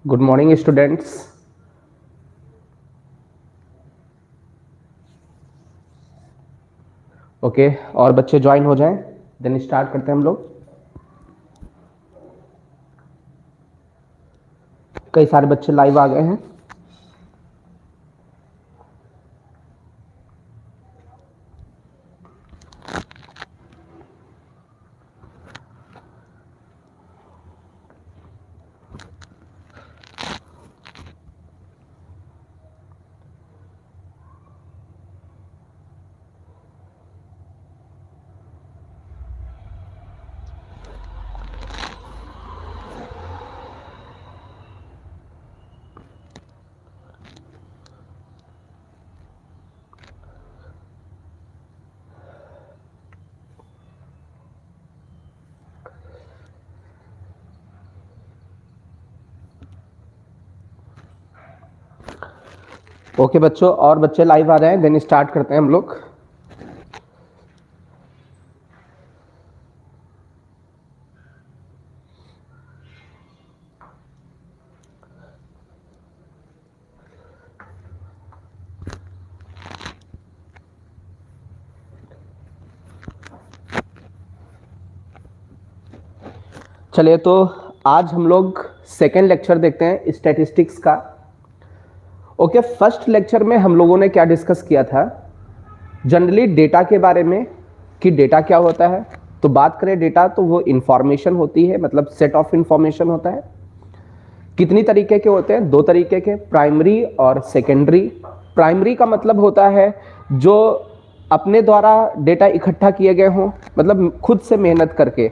Good morning students. Okay, और बच्चे join हो जाएं, देन स्टार्ट करते हैं हम लोग। कई सारे बच्चे लाइव आ गए हैं। ओके बच्चों, और बच्चे लाइव आ जाएं, देन स्टार्ट करते हैं हम लोग। चलिए, तो आज हम लोग सेकेंड लेक्चर देखते हैं स्टैटिस्टिक्स का। ओके, फर्स्ट लेक्चर में हम लोगों ने क्या डिस्कस किया था, जनरली डेटा के बारे में कि डेटा क्या होता है। तो बात करें डेटा, तो वो इंफॉर्मेशन होती है, मतलब सेट ऑफ इंफॉर्मेशन होता है। कितनी तरीके के होते हैं? दो तरीके के, प्राइमरी और सेकेंडरी। प्राइमरी का मतलब होता है जो अपने द्वारा डेटा इकट्ठा किए गए हों, मतलब खुद से मेहनत करके,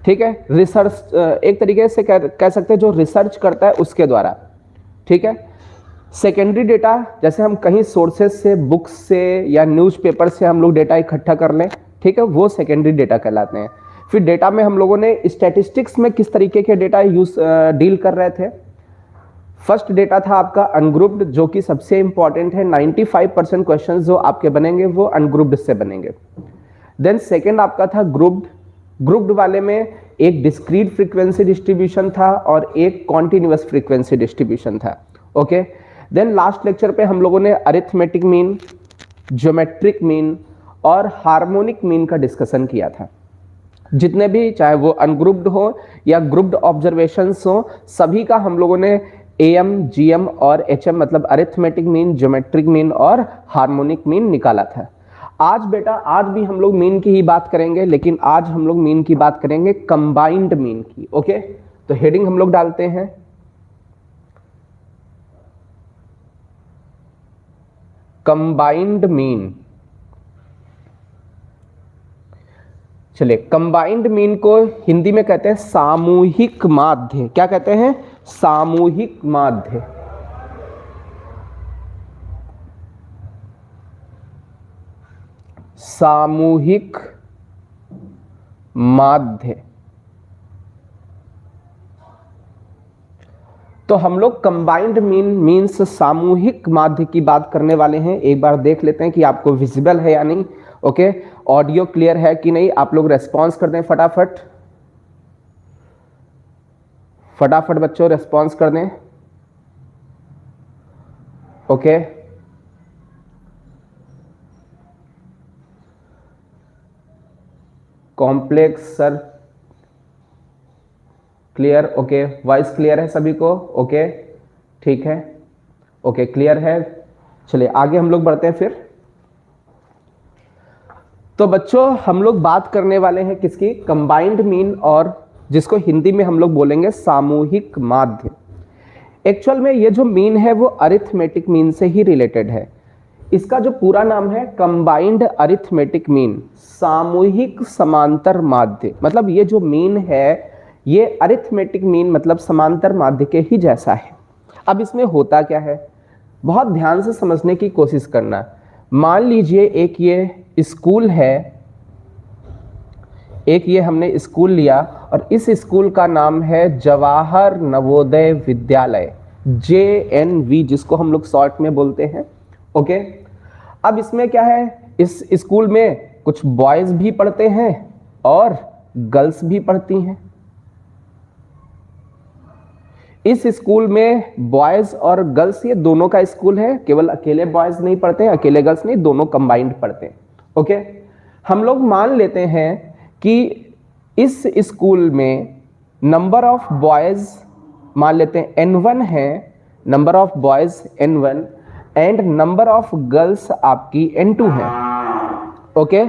ठीक है, रिसर्च, एक तरीके से कह सकते हैं जो रिसर्च करता है उसके द्वारा, ठीक है। सेकेंडरी डेटा, जैसे हम कहीं सोर्सेज से, बुक्स से या न्यूज़पेपर से हम लोग डेटा इकट्ठा कर लें, ठीक है, वो सेकेंडरी डेटा कहलाते हैं। फिर डेटा में हम लोगों ने स्टैटिस्टिक्स में किस तरीके के डेटा डील कर रहे थे। फर्स्ट डेटा था आपका अनग्रुप्ड, जो कि सबसे इंपॉर्टेंट है। 95% क्वेश्चन जो आपके बनेंगे वो अनग्रुप्ड से बनेंगे। देन सेकेंड आपका था ग्रुप्ड। ग्रुप्ड वाले में एक डिस्क्रीट फ्रीक्वेंसी डिस्ट्रीब्यूशन था और एक कॉन्टिन्यूअस फ्रीक्वेंसी डिस्ट्रीब्यूशन था। ओके, देन लास्ट लेक्चर पे हम लोगों ने अरिथमेटिक मीन, ज्योमेट्रिक मीन और हार्मोनिक मीन का डिस्कशन किया था। जितने भी, चाहे वो अनग्रुप्ड हो या ग्रुप्ड ऑब्जर्वेशंस हो, सभी का हम लोगों ने AM, GM और HM मतलब अरिथमेटिक मीन, ज्योमेट्रिक मीन और हार्मोनिक मीन निकाला था। आज बेटा, आज भी हम लोग मीन की ही बात करेंगे, लेकिन आज हम लोग मीन की बात करेंगे कंबाइंड मीन की। ओके, तो हेडिंग हम लोग डालते हैं कंबाइंड मीन। चलिए, कंबाइंड मीन को हिंदी में कहते हैं सामूहिक माध्य। क्या कहते हैं? सामूहिक माध्य। सामूहिक माध्य। तो हम लोग कंबाइंड मीन मीन्स सामूहिक माध्य की बात करने वाले हैं। एक बार देख लेते हैं कि आपको विजिबल है या नहीं। ओके, ऑडियो क्लियर है कि नहीं, आप लोग रेस्पॉन्स कर दें फटाफट। फटाफट बच्चों रेस्पॉन्स कर दें। Okay, complex sir clear. Okay, voice clear है सभी को? ओके, ठीक है। ओके, क्लियर है। चलिए आगे हम लोग बढ़ते हैं फिर। तो बच्चों हम लोग बात करने वाले हैं किसकी? कंबाइंड मीन, और जिसको हिंदी में हम लोग बोलेंगे सामूहिक माध्य। एक्चुअल में ये जो मीन है वो अरिथमेटिक मीन से ही रिलेटेड है। इसका जो पूरा नाम है कंबाइंड अरिथमेटिक मीन, सामूहिक समांतर माध्य। मतलब ये जो मीन है ये अरिथमेटिक मीन मतलब समांतर माध्य के ही जैसा है। अब इसमें होता क्या है, बहुत ध्यान से समझने की कोशिश करना। मान लीजिए एक ये स्कूल है, एक ये हमने स्कूल लिया और इस स्कूल का नाम है जवाहर नवोदय विद्यालय, JNV, जिसको हम लोग शॉर्ट में बोलते हैं। ओके, अब इसमें क्या है, इस स्कूल में कुछ बॉयज भी पढ़ते हैं और गर्ल्स भी पढ़ती हैं। इस स्कूल में बॉयज और गर्ल्स ये दोनों का स्कूल है, केवल अकेले बॉयज नहीं पढ़ते हैं, अकेले गर्ल्स नहीं, दोनों कंबाइंड पढ़ते हैं। ओके, हम लोग मान लेते हैं कि इस स्कूल में नंबर ऑफ बॉयज मान लेते हैं N1 है, number of boys N1 and number of girls आपकी N2 है। ओके,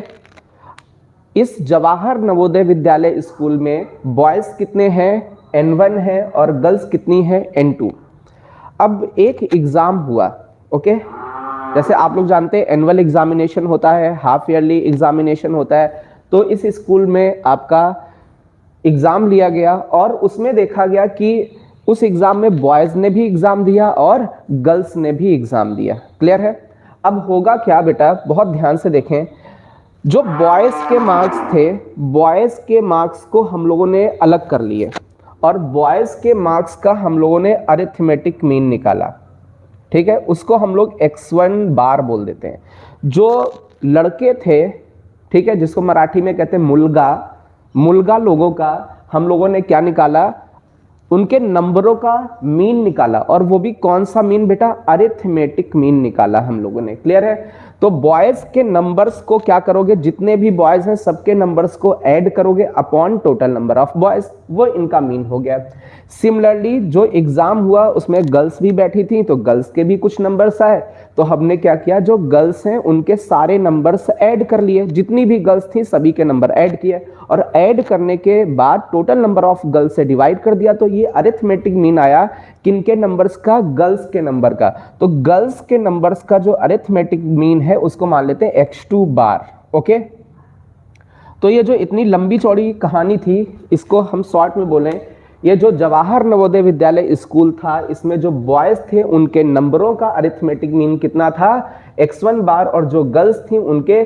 इस जवाहर नवोदय विद्यालय स्कूल में बॉयज कितने हैं, N1 है, और गर्ल्स कितनी है, N2। अब एक एग्जाम हुआ, ओके, जैसे आप लोग जानते हैं एनुअल एग्जामिनेशन होता है, हाफ ईयरली एग्जामिनेशन होता है, तो इस स्कूल में आपका एग्जाम लिया गया और उसमें देखा गया कि उस एग्जाम में बॉयज ने भी एग्जाम दिया और गर्ल्स ने भी एग्जाम दिया। क्लियर है? अब होगा क्या बेटा, बहुत ध्यान से देखें, जो बॉयज के मार्क्स थे, बॉयज के मार्क्स को हम लोगों ने अलग कर लिए और बॉयज के मार्क्स का हम लोगों ने अरिथमेटिक मीन निकाला। ठीक है, उसको हम लोग x1 बार बोल देते हैं। जो लड़के थे, ठीक है, जिसको मराठी में कहते हैं मुलगा, मुलगा लोगों का हम लोगों ने क्या निकाला, उनके नंबरों का मीन निकाला, और वो भी कौन सा मीन बेटा, अरिथमेटिक मीन निकाला हम लोगों ने। क्लियर है? तो बॉयज के नंबर्स को क्या करोगे, जितने भी बॉयज हैं सबके नंबर्स को ऐड करोगे upon total number of boys, वो इनका मीन हो गया। सिमिलरली जो एग्जाम हुआ उसमें गर्ल्स भी बैठी थी, तो गर्ल्स के भी कुछ नंबर्स आए, तो हमने क्या किया, जो गर्ल्स हैं उनके सारे नंबर्स ऐड कर लिए, जितनी भी गर्ल्स थी सभी के नंबर ऐड किए, और ऐड करने के बाद टोटल नंबर ऑफ गर्ल्स से डिवाइड कर दिया, तो ये अरिथमेटिक मीन आया किनके नंबर्स का, गर्ल्स के नंबर का। तो गर्ल्स के नंबर्स का जो अरिथमेटिक मीन है उसको मान लेते हैं x2 बार। ओके, तो ये जो इतनी लंबी चौड़ी कहानी थी, इसको हम शॉर्ट में बोलें, ये जो जवाहर नवोदय विद्यालय स्कूल था, इसमें जो बॉयज थे उनके नंबरों का अरिथमेटिक मीन कितना था, x1 बार, और जो गर्ल्स थी उनके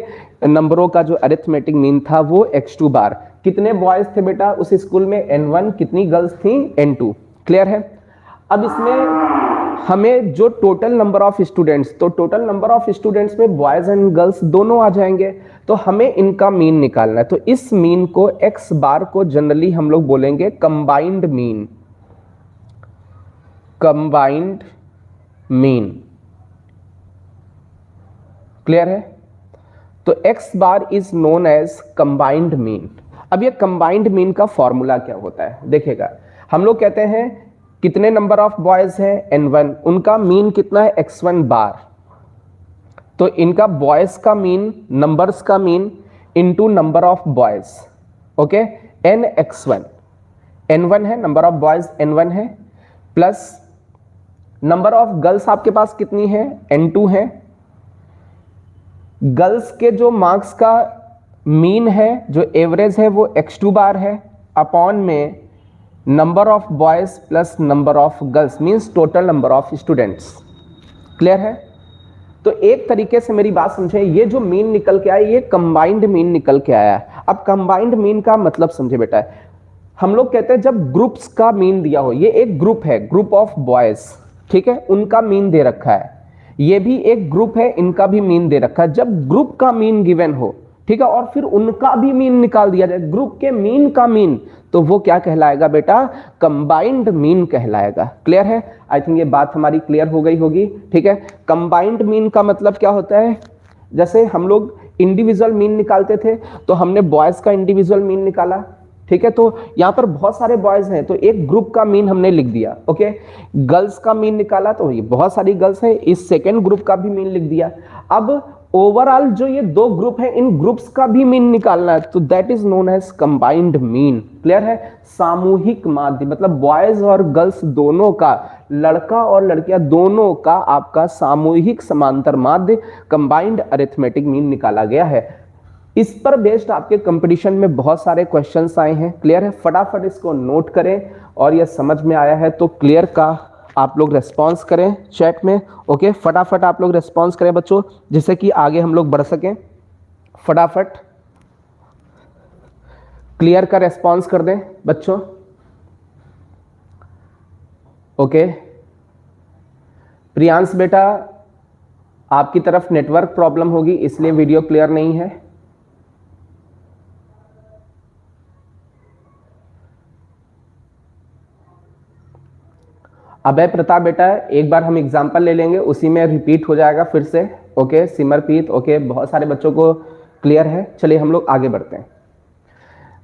नंबरों का जो अरिथमेटिक मीन था वो x2 बार। कितने बॉयज थे बेटा उस स्कूल में, N1, कितनी गर्ल्स थी, N2। क्लियर है? अब इसमें हमें जो टोटल नंबर ऑफ स्टूडेंट्स, तो टोटल नंबर ऑफ स्टूडेंट्स में बॉयज एंड गर्ल्स दोनों आ जाएंगे, तो हमें इनका मीन निकालना है। तो इस मीन को, x बार को जनरली हम लोग बोलेंगे combined mean, combined mean. Clear है? तो x bar is known as combined mean. अब ये कंबाइंड मीन का फॉर्मूला क्या होता है देखिएगा, हम लोग कहते हैं कितने नंबर ऑफ बॉयज हैं, N1, उनका मीन कितना है, x1 बार, तो इनका बॉयज का मीन, नंबर्स का mean into number of boys, okay, nx1, N1 है, नंबर ऑफ बॉयज N1 है, प्लस नंबर ऑफ गर्ल्स आपके पास कितनी है, N2 है, गर्ल्स के जो मार्क्स का मीन है, जो एवरेज है वो x2 बार है, अपॉन में number of boys plus number of girls, means total number of students. Clear है? तो एक तरीके से मेरी बात समझे, ये जो मीन निकल के आया ये कंबाइंड मीन निकल के आया। अब कंबाइंड मीन का मतलब समझे बेटा, हम लोग कहते हैं जब ग्रुप्स का मीन दिया हो, ये एक ग्रुप है, ग्रुप ऑफ बॉयज, ठीक है, उनका मीन दे रखा है, ये भी एक ग्रुप है, इनका भी मीन दे रखा है। जब ग्रुप का मीन गिवन हो, ठीक है, और फिर उनका भी मीन निकाल दिया जाए, ग्रुप के मीन का मीन, तो वो क्या कहलाएगा बेटा, कंबाइंड मीन कहलाएगा। क्लियर है? आई थिंक ये बात हमारी क्लियर हो गई होगी। ठीक है, कंबाइंड मीन का मतलब क्या होता है, जैसे हम लोग इंडिविजुअल मीन निकालते थे, तो हमने बॉयज का इंडिविजुअल मीन निकाला, ठीक है, तो यहां पर बहुत सारे बॉयज हैं तो एक ग्रुप का मीन हमने लिख दिया, ओके। गर्ल्स का मीन निकाला तो ये बहुत सारी गर्ल्स हैं, इस सेकेंड ग्रुप का भी मीन लिख दिया। अब ओवरऑल जो ये दो ग्रुप हैं, इन ग्रुप्स का भी मीन निकालना है, तो that is known as combined mean. Clear है? सामूहिक माध्य, मतलब बॉयज और गर्ल्स दोनों का, लड़का और लड़कियां दोनों का आपका सामूहिक समांतर माध्य, कंबाइंड अरिथमेटिक मीन निकाला गया है। इस पर बेस्ड आपके कंपटीशन में बहुत सारे क्वेश्चंस आए हैं। क्लियर है? फटाफट इसको नोट करें, और यह समझ में आया है तो क्लियर का आप लोग रेस्पॉन्स करें चैट में, ओके। फटाफट आप लोग रेस्पॉन्स करें बच्चों, जिससे कि आगे हम लोग बढ़ सकें। फटाफट क्लियर का रेस्पॉन्स कर दें बच्चों, ओके। प्रियांश बेटा, आपकी तरफ नेटवर्क प्रॉब्लम होगी इसलिए वीडियो क्लियर नहीं है। अभय प्रताप बेटा एक बार हम एग्जाम्पल ले लेंगे, उसी में रिपीट हो जाएगा फिर से। ओके सिमरप्रीत, ओके बहुत सारे बच्चों को क्लियर है। चलिए हम लोग आगे बढ़ते हैं।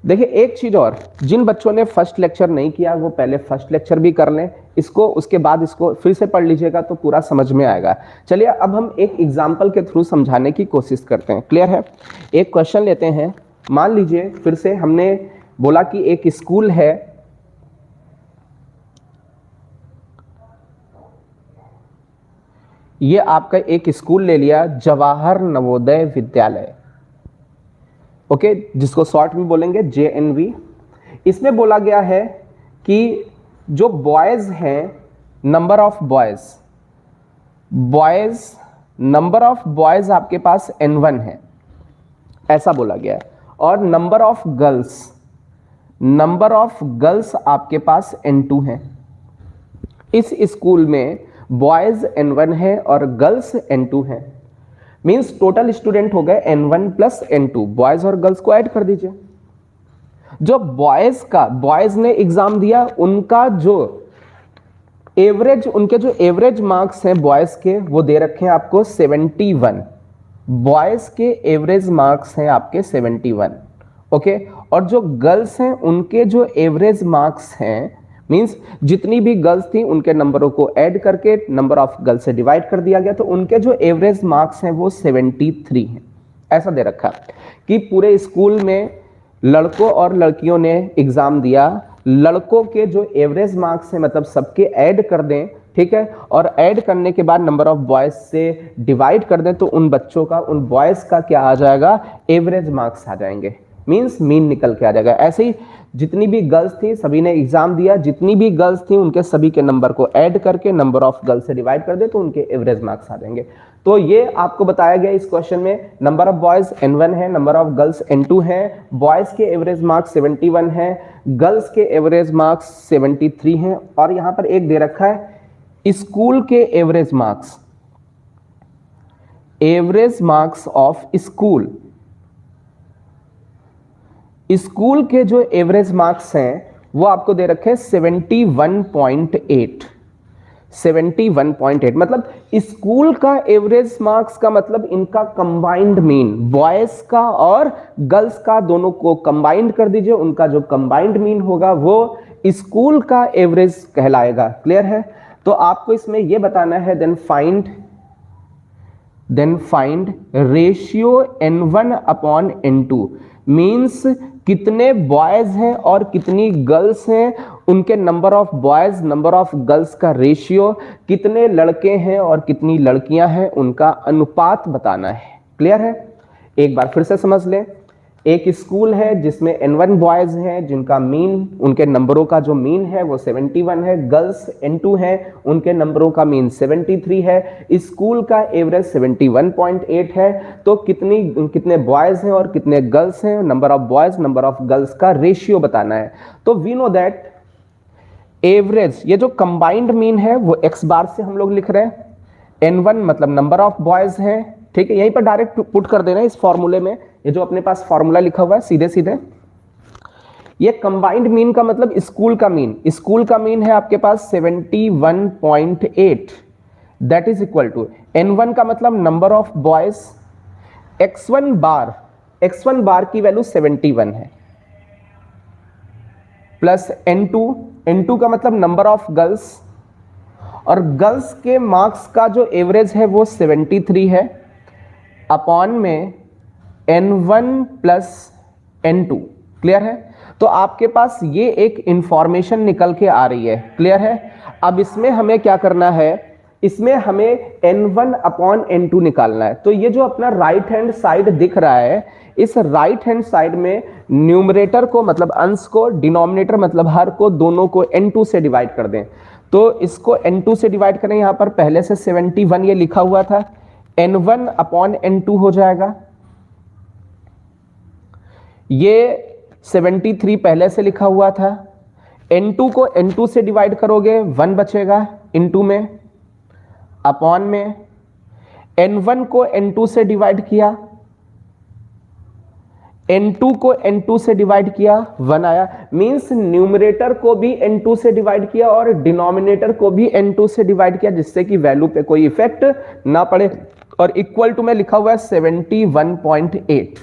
देखिए एक चीज और, जिन बच्चों ने फर्स्ट लेक्चर नहीं किया वो पहले फर्स्ट लेक्चर भी कर लें इसको, उसके बाद इसको फिर से पढ़ लीजिएगा तो पूरा समझ में आएगा। चलिए अब हम एक एग्जाम्पल के थ्रू समझाने की कोशिश करते हैं। क्लियर है? एक क्वेश्चन लेते हैं। मान लीजिए फिर से हमने बोला कि एक स्कूल है, ये आपका एक स्कूल ले लिया जवाहर नवोदय विद्यालय, ओके जिसको शॉर्ट में बोलेंगे JNV। इसमें बोला गया है कि जो बॉयज हैं, नंबर ऑफ बॉयज आपके पास N1 है, ऐसा बोला गया है, और नंबर ऑफ गर्ल्स आपके पास N2 है। इस स्कूल में बॉयज N1 है और गर्ल्स N2 है। मींस टोटल स्टूडेंट हो गए N1 प्लस N2, बॉयज और गर्ल्स को ऐड कर दीजिए। जो बॉयज ने एग्जाम दिया उनका जो एवरेज मार्क्स हैं बॉयज के वो दे रखे हैं आपको 71। बॉयज के एवरेज मार्क्स हैं आपके 71, ओके। और जो गर्ल्स हैं उनके जो एवरेज मार्क्स हैं, मींस जितनी भी गर्ल्स थी उनके नंबरों को ऐड करके नंबर ऑफ गर्ल्स से डिवाइड कर दिया गया, तो उनके जो एवरेज मार्क्स हैं वो 73 हैं। ऐसा दे रखा कि पूरे स्कूल में लड़कों और लड़कियों ने एग्जाम दिया, लड़कों के जो एवरेज मार्क्स हैं मतलब सबके ऐड कर दें, ठीक है, और ऐड करने के बाद नंबर ऑफ बॉयज से डिवाइड कर दें तो उन बच्चों का, उन बॉयज का क्या आ जाएगा, एवरेज मार्क्स आ जाएंगे, मींस मीन निकल के आ जाएगा। ऐसे ही जितनी भी गर्ल्स थी सभी ने एग्जाम दिया, जितनी भी गर्ल्स थी उनके सभी के नंबर को ऐड करके नंबर ऑफ गर्ल्स से डिवाइड कर दे तो उनके एवरेज मार्क्स आ जाएंगे। तो ये आपको बताया गया इस क्वेश्चन में। नंबर ऑफ बॉयज N1 है, नंबर ऑफ गर्ल्स N2 है, बॉयज के एवरेज मार्क्स 71 है, गर्ल्स के एवरेज मार्क्स 73 हैं, और यहां पर एक दे रखा है स्कूल के एवरेज मार्क्स ऑफ स्कूल के जो एवरेज मार्क्स हैं वो आपको दे रखे हैं 71.8। मतलब स्कूल का एवरेज मार्क्स का मतलब इनका कंबाइंड मीन, बॉयज का और गर्ल्स का दोनों को कंबाइंड कर दीजिए, उनका जो कंबाइंड मीन होगा वो स्कूल का एवरेज कहलाएगा। क्लियर है? तो आपको इसमें यह बताना है then find ratio N1 upon N2, means कितने बॉयज हैं और कितनी गर्ल्स हैं, उनके number of boys number of girls का रेशियो, कितने लड़के हैं और कितनी लड़कियां हैं उनका अनुपात बताना है। क्लियर है? एक बार फिर से समझ लें। एक स्कूल है जिसमें N1 बॉयज हैं जिनका मीन, उनके नंबरों का जो मीन है वो 71 है, गर्ल्स N2 है उनके नंबरों का मीन 73 है, स्कूल का एवरेज 71.8 है। तो कितने बॉयज हैं और कितने गर्ल्स हैं, number of boys number of girls का रेशियो बताना है। तो वी नो दैट एवरेज, ये जो कंबाइंड मीन है वो x बार से हम लोग लिख रहे हैं, N1 मतलब नंबर ऑफ बॉयज है, ठीक है, यहीं पर डायरेक्ट पुट कर देना इस फॉर्मूले में, ये जो अपने पास फॉर्मूला लिखा हुआ है सीधे सीधे। ये कंबाइंड मीन का मतलब स्कूल का मीन है आपके पास 71.8, that is equal to N1 का मतलब नंबर ऑफ बॉयज, x1 बार की वैल्यू 71 है, प्लस N2 का मतलब नंबर ऑफ गर्ल्स, और गर्ल्स के मार्क्स का जो एवरेज है वो 73 है, अपॉन में N1 प्लस N2। क्लियर है? तो आपके पास ये एक इंफॉर्मेशन निकल के आ रही है। क्लियर है? अब इसमें हमें क्या करना है, इसमें हमें N1 अपॉन N2 निकालना है। तो ये जो अपना राइट हैंड साइड दिख रहा है, इस राइट हैंड साइड में न्यूमरेटर को मतलब अंश को, डिनोमिनेटर मतलब हर को, दोनों को N2 से डिवाइड कर दें। तो इसको N2 से डिवाइड करें, यहां पर पहले से 71 ये लिखा हुआ था, N1 अपॉन N2 हो जाएगा। ये 73 पहले से लिखा हुआ था, N2 को N2 से डिवाइड करोगे 1 बचेगा इनटू में, अपॉन में N1 को N2 से डिवाइड किया, n2 को n2 से डिवाइड किया 1 आया, मींस न्यूमरेटर को भी n2 से डिवाइड किया और डिनोमिनेटर को भी n2 से डिवाइड किया, जिससे कि वैल्यू पे कोई इफेक्ट ना पड़े, और इक्वल टू में लिखा हुआ है 71.8।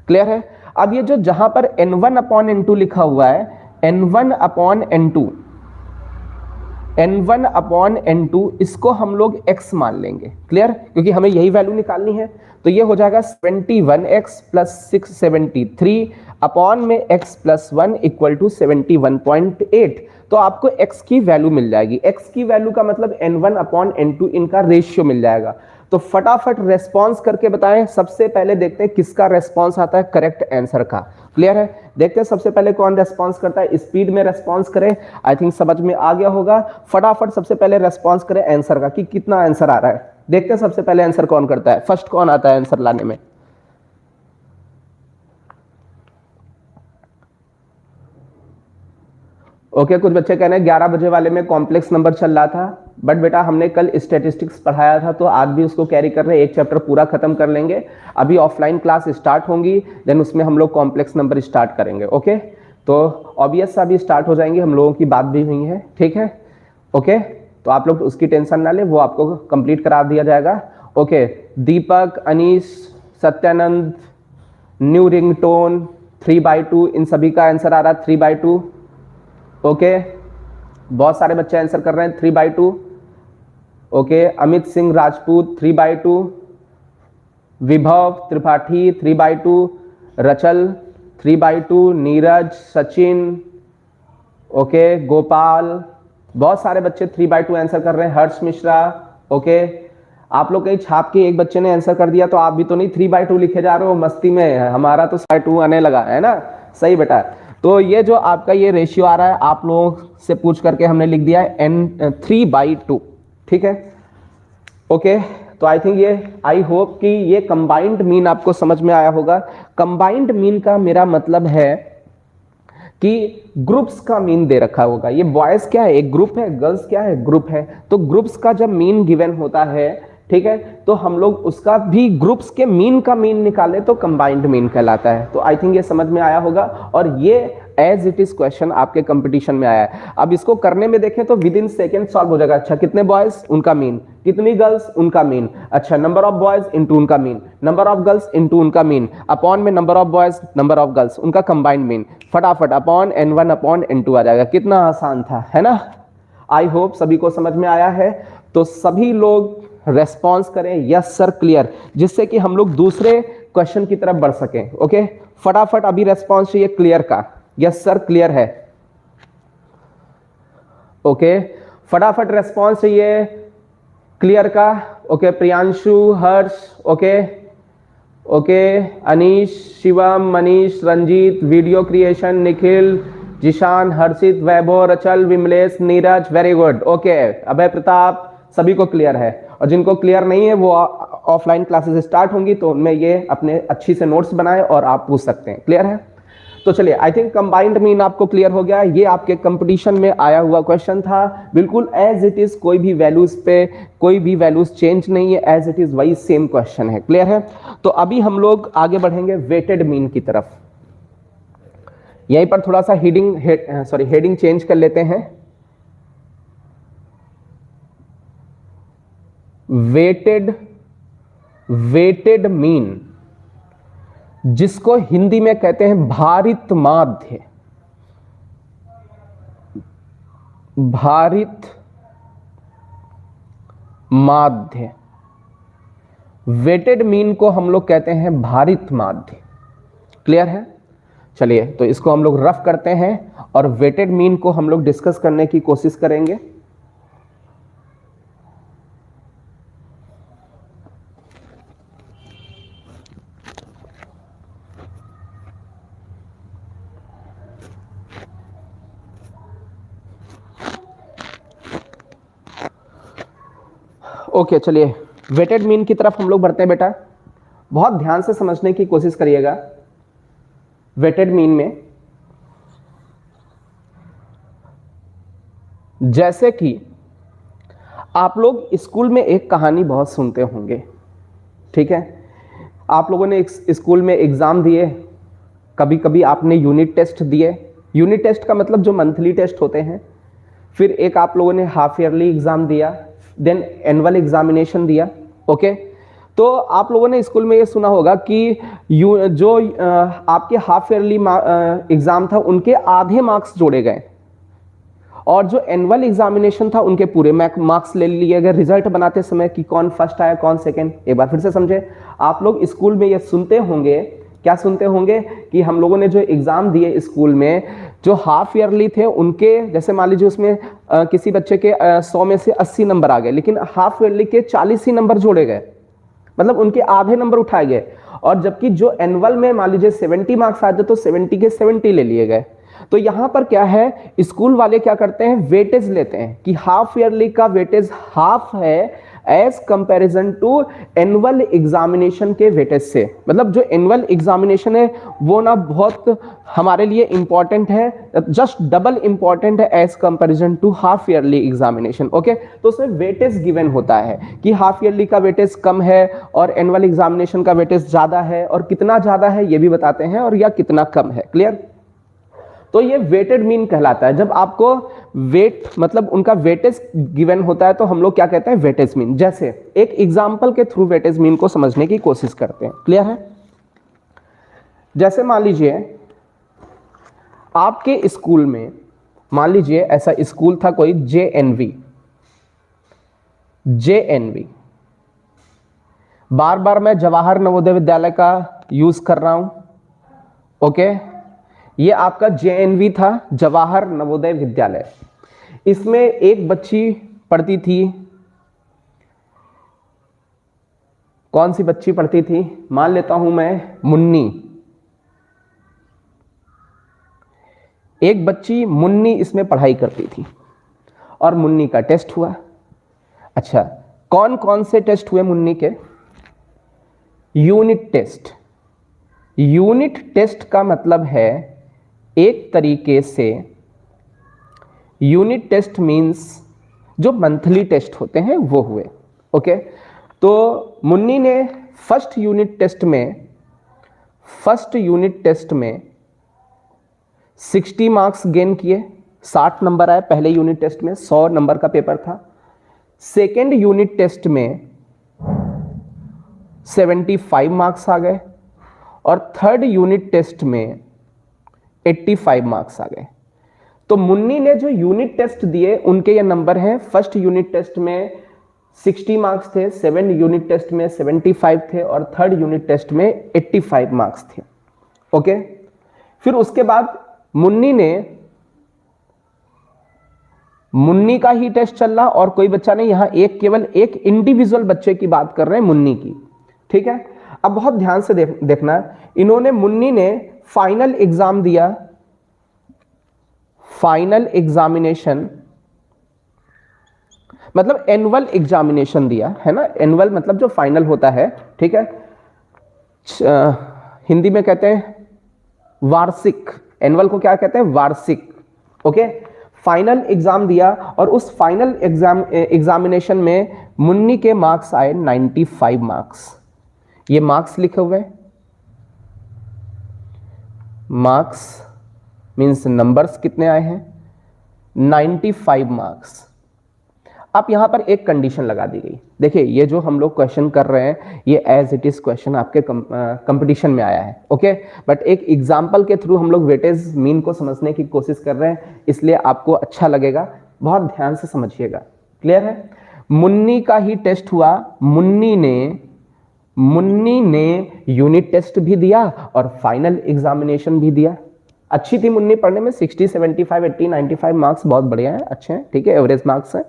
क्लियर है। अब ये जो जहां पर n1 अपॉन n2 लिखा हुआ है, n1 upon n2, n1 upon n2, इसको हम लोग x मान लेंगे। क्लियर, क्योंकि हमें यही वैल्यू निकालनी है। तो ये हो जाएगा 71x प्लस 673 अपॉन में x प्लस 1 इक्वल टू 71.8। तो आपको x की वैल्यू मिल जाएगी। x की वैल्यू का मतलब n1 अपॉन n2, इनका रेशियो मिल जाएगा। तो फटाफट रेस्पॉन्स करके बताएं। सबसे पहले देखते हैं किसका रेस्पॉन्स आता है करेक्ट आंसर का। क्लियर है, देखते हैं सबसे पहले कौन रेस्पॉन्स करता है। स्पीड में रेस्पॉन्स करें, आई थिंक समझ में आ गया होगा। फटाफट सबसे पहले रेस्पॉन्स करें आंसर का कि कितना आंसर आ रहा है। देखते हैं सबसे पहले आंसर कौन करता है, फर्स्ट कौन आता है आंसर लाने में। ओके, कुछ बच्चे कह रहे हैं 11 बजे वाले में कॉम्प्लेक्स नंबर चल रहा था, बट बेटा हमने कल स्टैटिस्टिक्स पढ़ाया था तो आज भी उसको कैरी कर रहे हैं। एक चैप्टर पूरा खत्म कर लेंगे, अभी ऑफलाइन क्लास स्टार्ट होंगी, देन उसमें हम लोग कॉम्प्लेक्स नंबर स्टार्ट करेंगे। ओके, तो ऑब्वियस अभी स्टार्ट हो जाएंगे, हम लोगों की बात भी हुई है, ठीक है। ओके, तो आप लोग उसकी टेंशन ना ले, वो आपको कंप्लीट करा दिया जाएगा। ओके, दीपक, अनीश, सत्यानंद, न्यू रिंगटोन, 3/2, इन सभी का आंसर आ रहा है 3/2। ओके, बहुत सारे बच्चे आंसर कर रहे हैं 3/2। ओके, अमित सिंह राजपूत 3/2, विभव त्रिपाठी 3/2, रचल 3/2, नीरज, सचिन, ओके, गोपाल, बहुत सारे बच्चे 3/2 आंसर कर रहे हैं। हर्ष मिश्रा, ओके, आप लोग कहीं छाप के एक बच्चे ने आंसर कर दिया तो आप भी तो नहीं 3/2 लिखे जा रहे हो मस्ती में, हमारा तो 2 आने लगा है ना। सही बेटा, तो ये जो आपका ये रेशियो आ रहा है आप लोगों से पूछ करके हमने लिख दिया है n3/2, ठीक है। ओके, तो आई थिंक ये, आई होप कि ये कंबाइंड मीन आपको समझ में आया होगा। कंबाइंड मीन का मेरा मतलब है कि ग्रुप्स का मीन दे रखा होगा। ये बॉयज क्या है, एक ग्रुप है, गर्ल्स क्या है, ग्रुप है। तो ग्रुप्स का जब मीन गिवन होता है, ठीक है, तो हम लोग उसका भी ग्रुप्स के मीन का मीन निकाले तो कंबाइंड मीन कहलाता है। तो आई थिंक ये समझ में आया होगा, और ये एज इट इज क्वेश्चन आपके कंपटीशन में आया है। अब इसको करने में देखें तो विद इन सेकेंड सॉल्व हो जाएगा। अच्छा, कितने बॉयज, उनका मीन, कितनी गर्ल्स, उनका मीन, अच्छा नंबर ऑफ बॉयज इनटू उनका mean, number of girls into उनका मीन, अपॉन में number of boys, number of girls, उनका कंबाइंड मीन, फटाफट अपॉन n1 अपॉन n2 आ जाएगा। कितना आसान था, है ना। आई होप सभी को समझ में आया है। तो सभी लोग रेस्पॉन्स करें यस सर क्लियर, जिससे कि हम लोग दूसरे क्वेश्चन की तरफ बढ़ सकें। ओके, फटाफट अभी रेस्पॉन्स चाहिए क्लियर का, यस सर क्लियर है। ओके, फटाफट रेस्पॉन्स चाहिए क्लियर का। Okay, Priyanshu, Harsh, okay, okay, Anish, Shivam, Manish, Ranjit, video creation, Nikhil, Jishan, Harshit, Vaibhav, Rachal, Vimlesh, Neeraj, very good. Okay, Abhay Pratap, सभी को क्लियर है। और जिनको क्लियर नहीं है वो ऑफलाइन क्लासेस स्टार्ट होंगी तो उनमें ये अपने अच्छी से नोट्स बनाए और आप पूछ सकते हैं। क्लियर है, तो चलिए, आई थिंक कंबाइंड मीन आपको क्लियर हो गया। ये आपके कंपटीशन में आया हुआ क्वेश्चन था, बिल्कुल एज इट इज, कोई भी वैल्यूज पे कोई भी वैल्यूज चेंज नहीं है, एज इट इज वही सेम क्वेश्चन है। क्लियर है, तो अभी हम लोग आगे बढ़ेंगे वेटेड मीन की तरफ। यहीं पर थोड़ा सा हेडिंग चेंज कर लेते हैं। वेटेड मीन, जिसको हिंदी में कहते हैं भारित माध्य, भारित माध्य, वेटेड मीन को हम लोग कहते हैं भारित माध्य। क्लियर है, चलिए तो इसको हम लोग रफ करते हैं और वेटेड मीन को हम लोग डिस्कस करने की कोशिश करेंगे। ओके, चलिए वेटेड मीन की तरफ हम लोग बढ़ते हैं। बेटा बहुत ध्यान से समझने की कोशिश करिएगा। वेटेड मीन में जैसे कि आप लोग स्कूल में एक कहानी बहुत सुनते होंगे, ठीक है। आप लोगों ने स्कूल में एग्जाम दिए, कभी कभी आपने यूनिट टेस्ट दिए, यूनिट टेस्ट का मतलब जो मंथली टेस्ट होते हैं, फिर एक आप लोगों ने हाफ ईयरली एग्जाम दिया, देन एनुअल एग्जामिनेशन दिया। ओके, तो आप लोगों ने स्कूल में ये सुना होगा कि जो आपके हाफ ईयरली एग्जाम था उनके आधे मार्क्स जोड़े गए और जो एनुअल एग्जामिनेशन था उनके पूरे मार्क्स ले लिए गए रिजल्ट बनाते समय कि कौन फर्स्ट आया कौन सेकंड। एक बार फिर से समझे, आप लोग स्कूल में ये सुनते होंगे, क्या सुनते होंगे कि हम लोगों ने जो एग्जाम दिए स्कूल में, जो हाफ ईयरली थे उनके, जैसे मान लीजिए उसमें किसी बच्चे के 100 में से 80 नंबर आ गए, लेकिन हाफ ईयरली के 40 ही नंबर जोड़े गए, मतलब उनके आधे नंबर उठाए गए। और जबकि जो एनुअल में मान लीजिए 70 मार्क्स आए थे तो 70 के 70 ले लिए गए। तो यहां पर क्या है, स्कूल वाले क्या करते हैं, वेटेज लेते हैं कि हाफ ईयरली का वेटेज हाफ है as comparison to annual examination के वेटेज से। मतलब जो एनुअल एग्जामिनेशन है वो ना बहुत हमारे लिए इंपॉर्टेंट है, जस्ट डबल इंपॉर्टेंट है as comparison to half yearly examination. Okay, तो उसमें वेटेज गिवन होता है कि हाफ ईयरली का वेटेज कम है और एनुअल एग्जामिनेशन का वेटेज ज्यादा है, और कितना ज्यादा है ये भी बताते हैं, और या कितना कम है। क्लियर? तो ये वेटेड मीन कहलाता है। जब आपको वेट मतलब उनका वेटेज गिवन होता है तो हम लोग क्या कहते हैं, वेटेज मीन। जैसे एक एग्जांपल के थ्रू वेटेज मीन को समझने की कोशिश करते हैं। क्लियर है? जैसे मान लीजिए आपके स्कूल में, मान लीजिए ऐसा स्कूल था कोई JNV, बार बार मैं जवाहर नवोदय विद्यालय का यूज कर रहा हूं। ओके, ये आपका JNV था, जवाहर नवोदय विद्यालय। इसमें एक बच्ची पढ़ती थी, कौन सी बच्ची पढ़ती थी, मान लेता हूं मैं मुन्नी। एक बच्ची मुन्नी इसमें पढ़ाई करती थी और मुन्नी का टेस्ट हुआ। अच्छा, कौन कौन से टेस्ट हुए मुन्नी के? Unit test. यूनिट टेस्ट का मतलब है एक तरीके से यूनिट टेस्ट मींस जो मंथली टेस्ट होते हैं वो हुए। ओके, तो मुन्नी ने फर्स्ट यूनिट टेस्ट में 60 मार्क्स गेन किए, 60 नंबर आए। पहले यूनिट टेस्ट में 100 नंबर का पेपर था। सेकेंड यूनिट टेस्ट में 75 मार्क्स आ गए और थर्ड यूनिट टेस्ट में 85 मार्क्स आ गए। तो मुन्नी ने जो यूनिट टेस्ट दिए उनके ये नंबर हैं। फर्स्ट यूनिट टेस्ट में 60 मार्क्स थे, सेकेंड यूनिट टेस्ट में 75 थे और थर्ड यूनिट टेस्ट में 85 मार्क्स थे। ओके, फिर उसके बाद मुन्नी का ही टेस्ट चल रहा और कोई बच्चा नहीं, यहां केवल एक इंडिविजुअल बच्चे की बात कर रहे हैं, मुन्नी की। ठीक है, अब बहुत ध्यान से देखना, मुन्नी ने फाइनल एग्जाम दिया, फाइनल एग्जामिनेशन मतलब एनुअल एग्जामिनेशन दिया है ना। एनुअल मतलब जो फाइनल होता है, ठीक है, हिंदी में कहते हैं वार्षिक। एनुअल को क्या कहते हैं, वार्षिक। ओके, फाइनल एग्जाम दिया और उस फाइनल एग्जामिनेशन में मुन्नी के मार्क्स आए 95 मार्क्स। ये मार्क्स लिखे हुए, मार्क्स मींस नंबर्स कितने आए हैं, 95 मार्क्स। अब यहां पर एक कंडीशन लगा दी गई। देखिए, ये जो हम लोग क्वेश्चन कर रहे हैं ये एज इट इज क्वेश्चन आपके कंपटीशन में आया है। ओके, बट एक एग्जांपल के थ्रू हम लोग वेटेज मीन को समझने की कोशिश कर रहे हैं, इसलिए आपको अच्छा लगेगा। बहुत ध्यान से समझिएगा। क्लियर है? मुन्नी का ही टेस्ट हुआ। मुन्नी ने यूनिट टेस्ट भी दिया और फाइनल एग्जामिनेशन भी दिया। अच्छी थी मुन्नी पढ़ने में, 60, 75, 80, 95 मार्क्स बहुत बढ़िया है, अच्छे हैं। ठीक है, एवरेज मार्क्स हैं।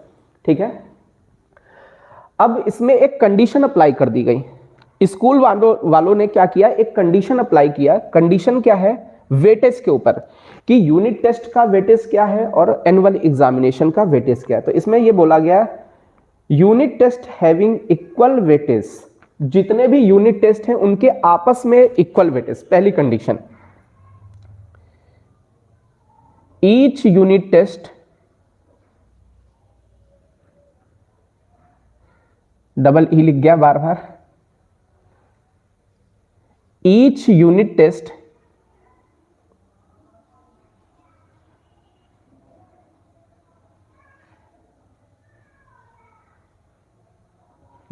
ठीक है, अब इसमें एक कंडीशन अप्लाई कर दी गई। स्कूल वालों ने क्या किया, एक कंडीशन अप्लाई किया। कंडीशन क्या है, वेटेज के ऊपर, कि यूनिट टेस्ट का वेटेज क्या है और एनुअल एग्जामिनेशन का वेटेज क्या है। तो इसमें यह बोला गया, unit test having equal weightage, जितने भी यूनिट टेस्ट हैं उनके आपस में इक्वल वेटेज। पहली condition, each unit test, double e लिख गया बार बार, ईच यूनिट टेस्ट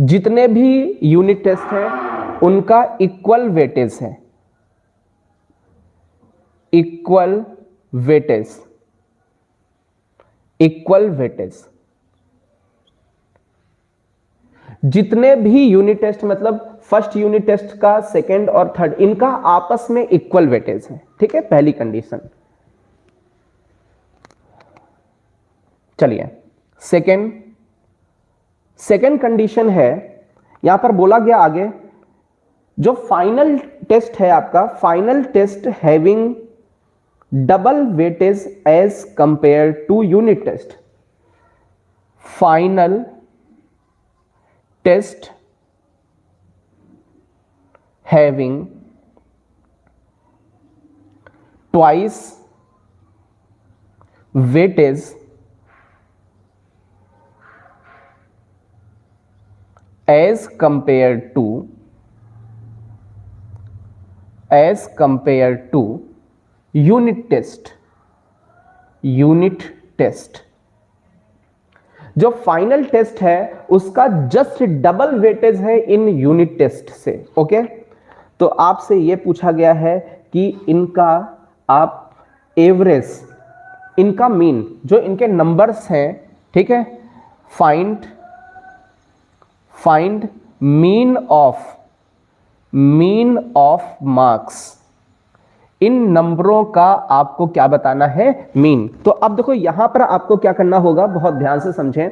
जितने भी यूनिट टेस्ट हैं उनका इक्वल वेटेज है, इक्वल वेटेज, इक्वल वेटेज। जितने भी यूनिट टेस्ट मतलब फर्स्ट यूनिट टेस्ट का, सेकंड और थर्ड, इनका आपस में इक्वल वेटेज है। ठीक है, पहली कंडीशन। चलिए सेकंड कंडीशन है, यहां पर बोला गया आगे, जो फाइनल टेस्ट है आपका, final test having double weightage as compare to unit test. Final test having twice weightage as compared to unit test, unit test। जो फाइनल टेस्ट है उसका जस्ट डबल वेटेज है इन यूनिट टेस्ट से। Okay, तो आपसे यह पूछा गया है कि इनका आप एवरेज, इनका मीन, जो इनके नंबर्स हैं, ठीक है, फाइंड मीन ऑफ मार्क्स। इन नंबरों का आपको क्या बताना है, मीन। तो अब देखो यहां पर आपको क्या करना होगा, बहुत ध्यान से समझें।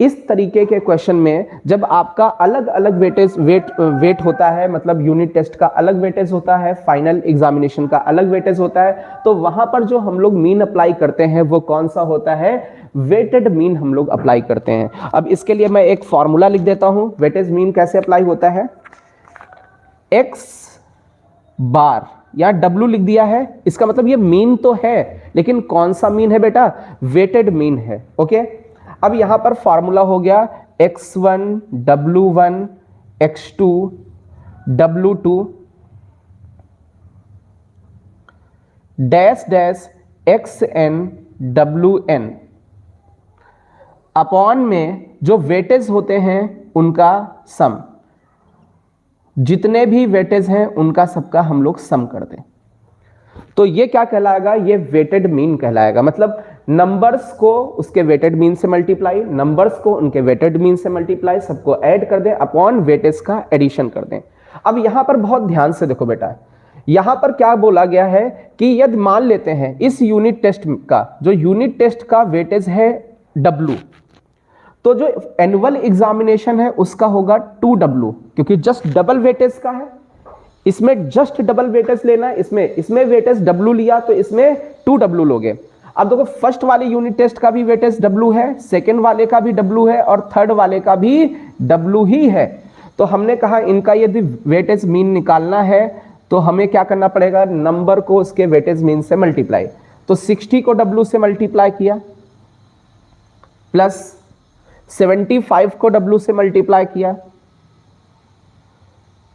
इस तरीके के क्वेश्चन में जब आपका अलग अलग वेट होता है, मतलब यूनिट टेस्ट का अलग वेटेज होता है, फाइनल एग्जामिनेशन का अलग वेटेज होता है, तो वहां पर जो हम लोग मीन अप्लाई करते हैं वो कौन सा होता है, वेटेड मीन हम लोग अप्लाई करते हैं। अब इसके लिए मैं एक फॉर्मूला लिख देता हूं, वेटेज मीन कैसे अप्लाई होता है। एक्स बार या W लिख दिया है, इसका मतलब ये मीन तो है, लेकिन कौन सा मीन है बेटा, वेटेड मीन है। ओके, अब यहां पर फॉर्मूला हो गया x1 W1 x2 W2 dash dash xn Wn upon में जो वेटेज होते हैं उनका सम, जितने भी वेटेज हैं उनका सबका हम लोग सम कर दें, तो ये क्या कहलाएगा, ये वेटेड मीन कहलाएगा। मतलब नंबर्स को उसके वेटेड मीन से मल्टीप्लाई, नंबर्स को उनके वेटेड मीन से मल्टीप्लाई, सबको ऐड कर दें, अपॉन वेटेज का एडिशन कर दें। अब यहां पर बहुत ध्यान से देखो बेटा, यहां पर क्या बोला गया है कि यदि मान लेते हैं इस यूनिट टेस्ट का, जो यूनिट टेस्ट का वेटेज है W, तो जो एनुअल एग्जामिनेशन है उसका होगा 2W, क्योंकि जस्ट डबल वेटेज का है, इसमें जस्ट डबल वेटेज लेना है, इसमें वेटेज W लिया तो इसमें 2W लोगे। अब देखो फर्स्ट वाले यूनिट टेस्ट का भी वेटेज W है, सेकंड वाले का भी W है और थर्ड वाले का भी W ही है। तो हमने कहा इनका यदि वेटेज मीन निकालना है तो हमें क्या करना पड़ेगा, नंबर को उसके वेटेज मीन से मल्टीप्लाई। तो 60 को W से मल्टीप्लाई किया, प्लस 75 को W से मल्टीप्लाई किया,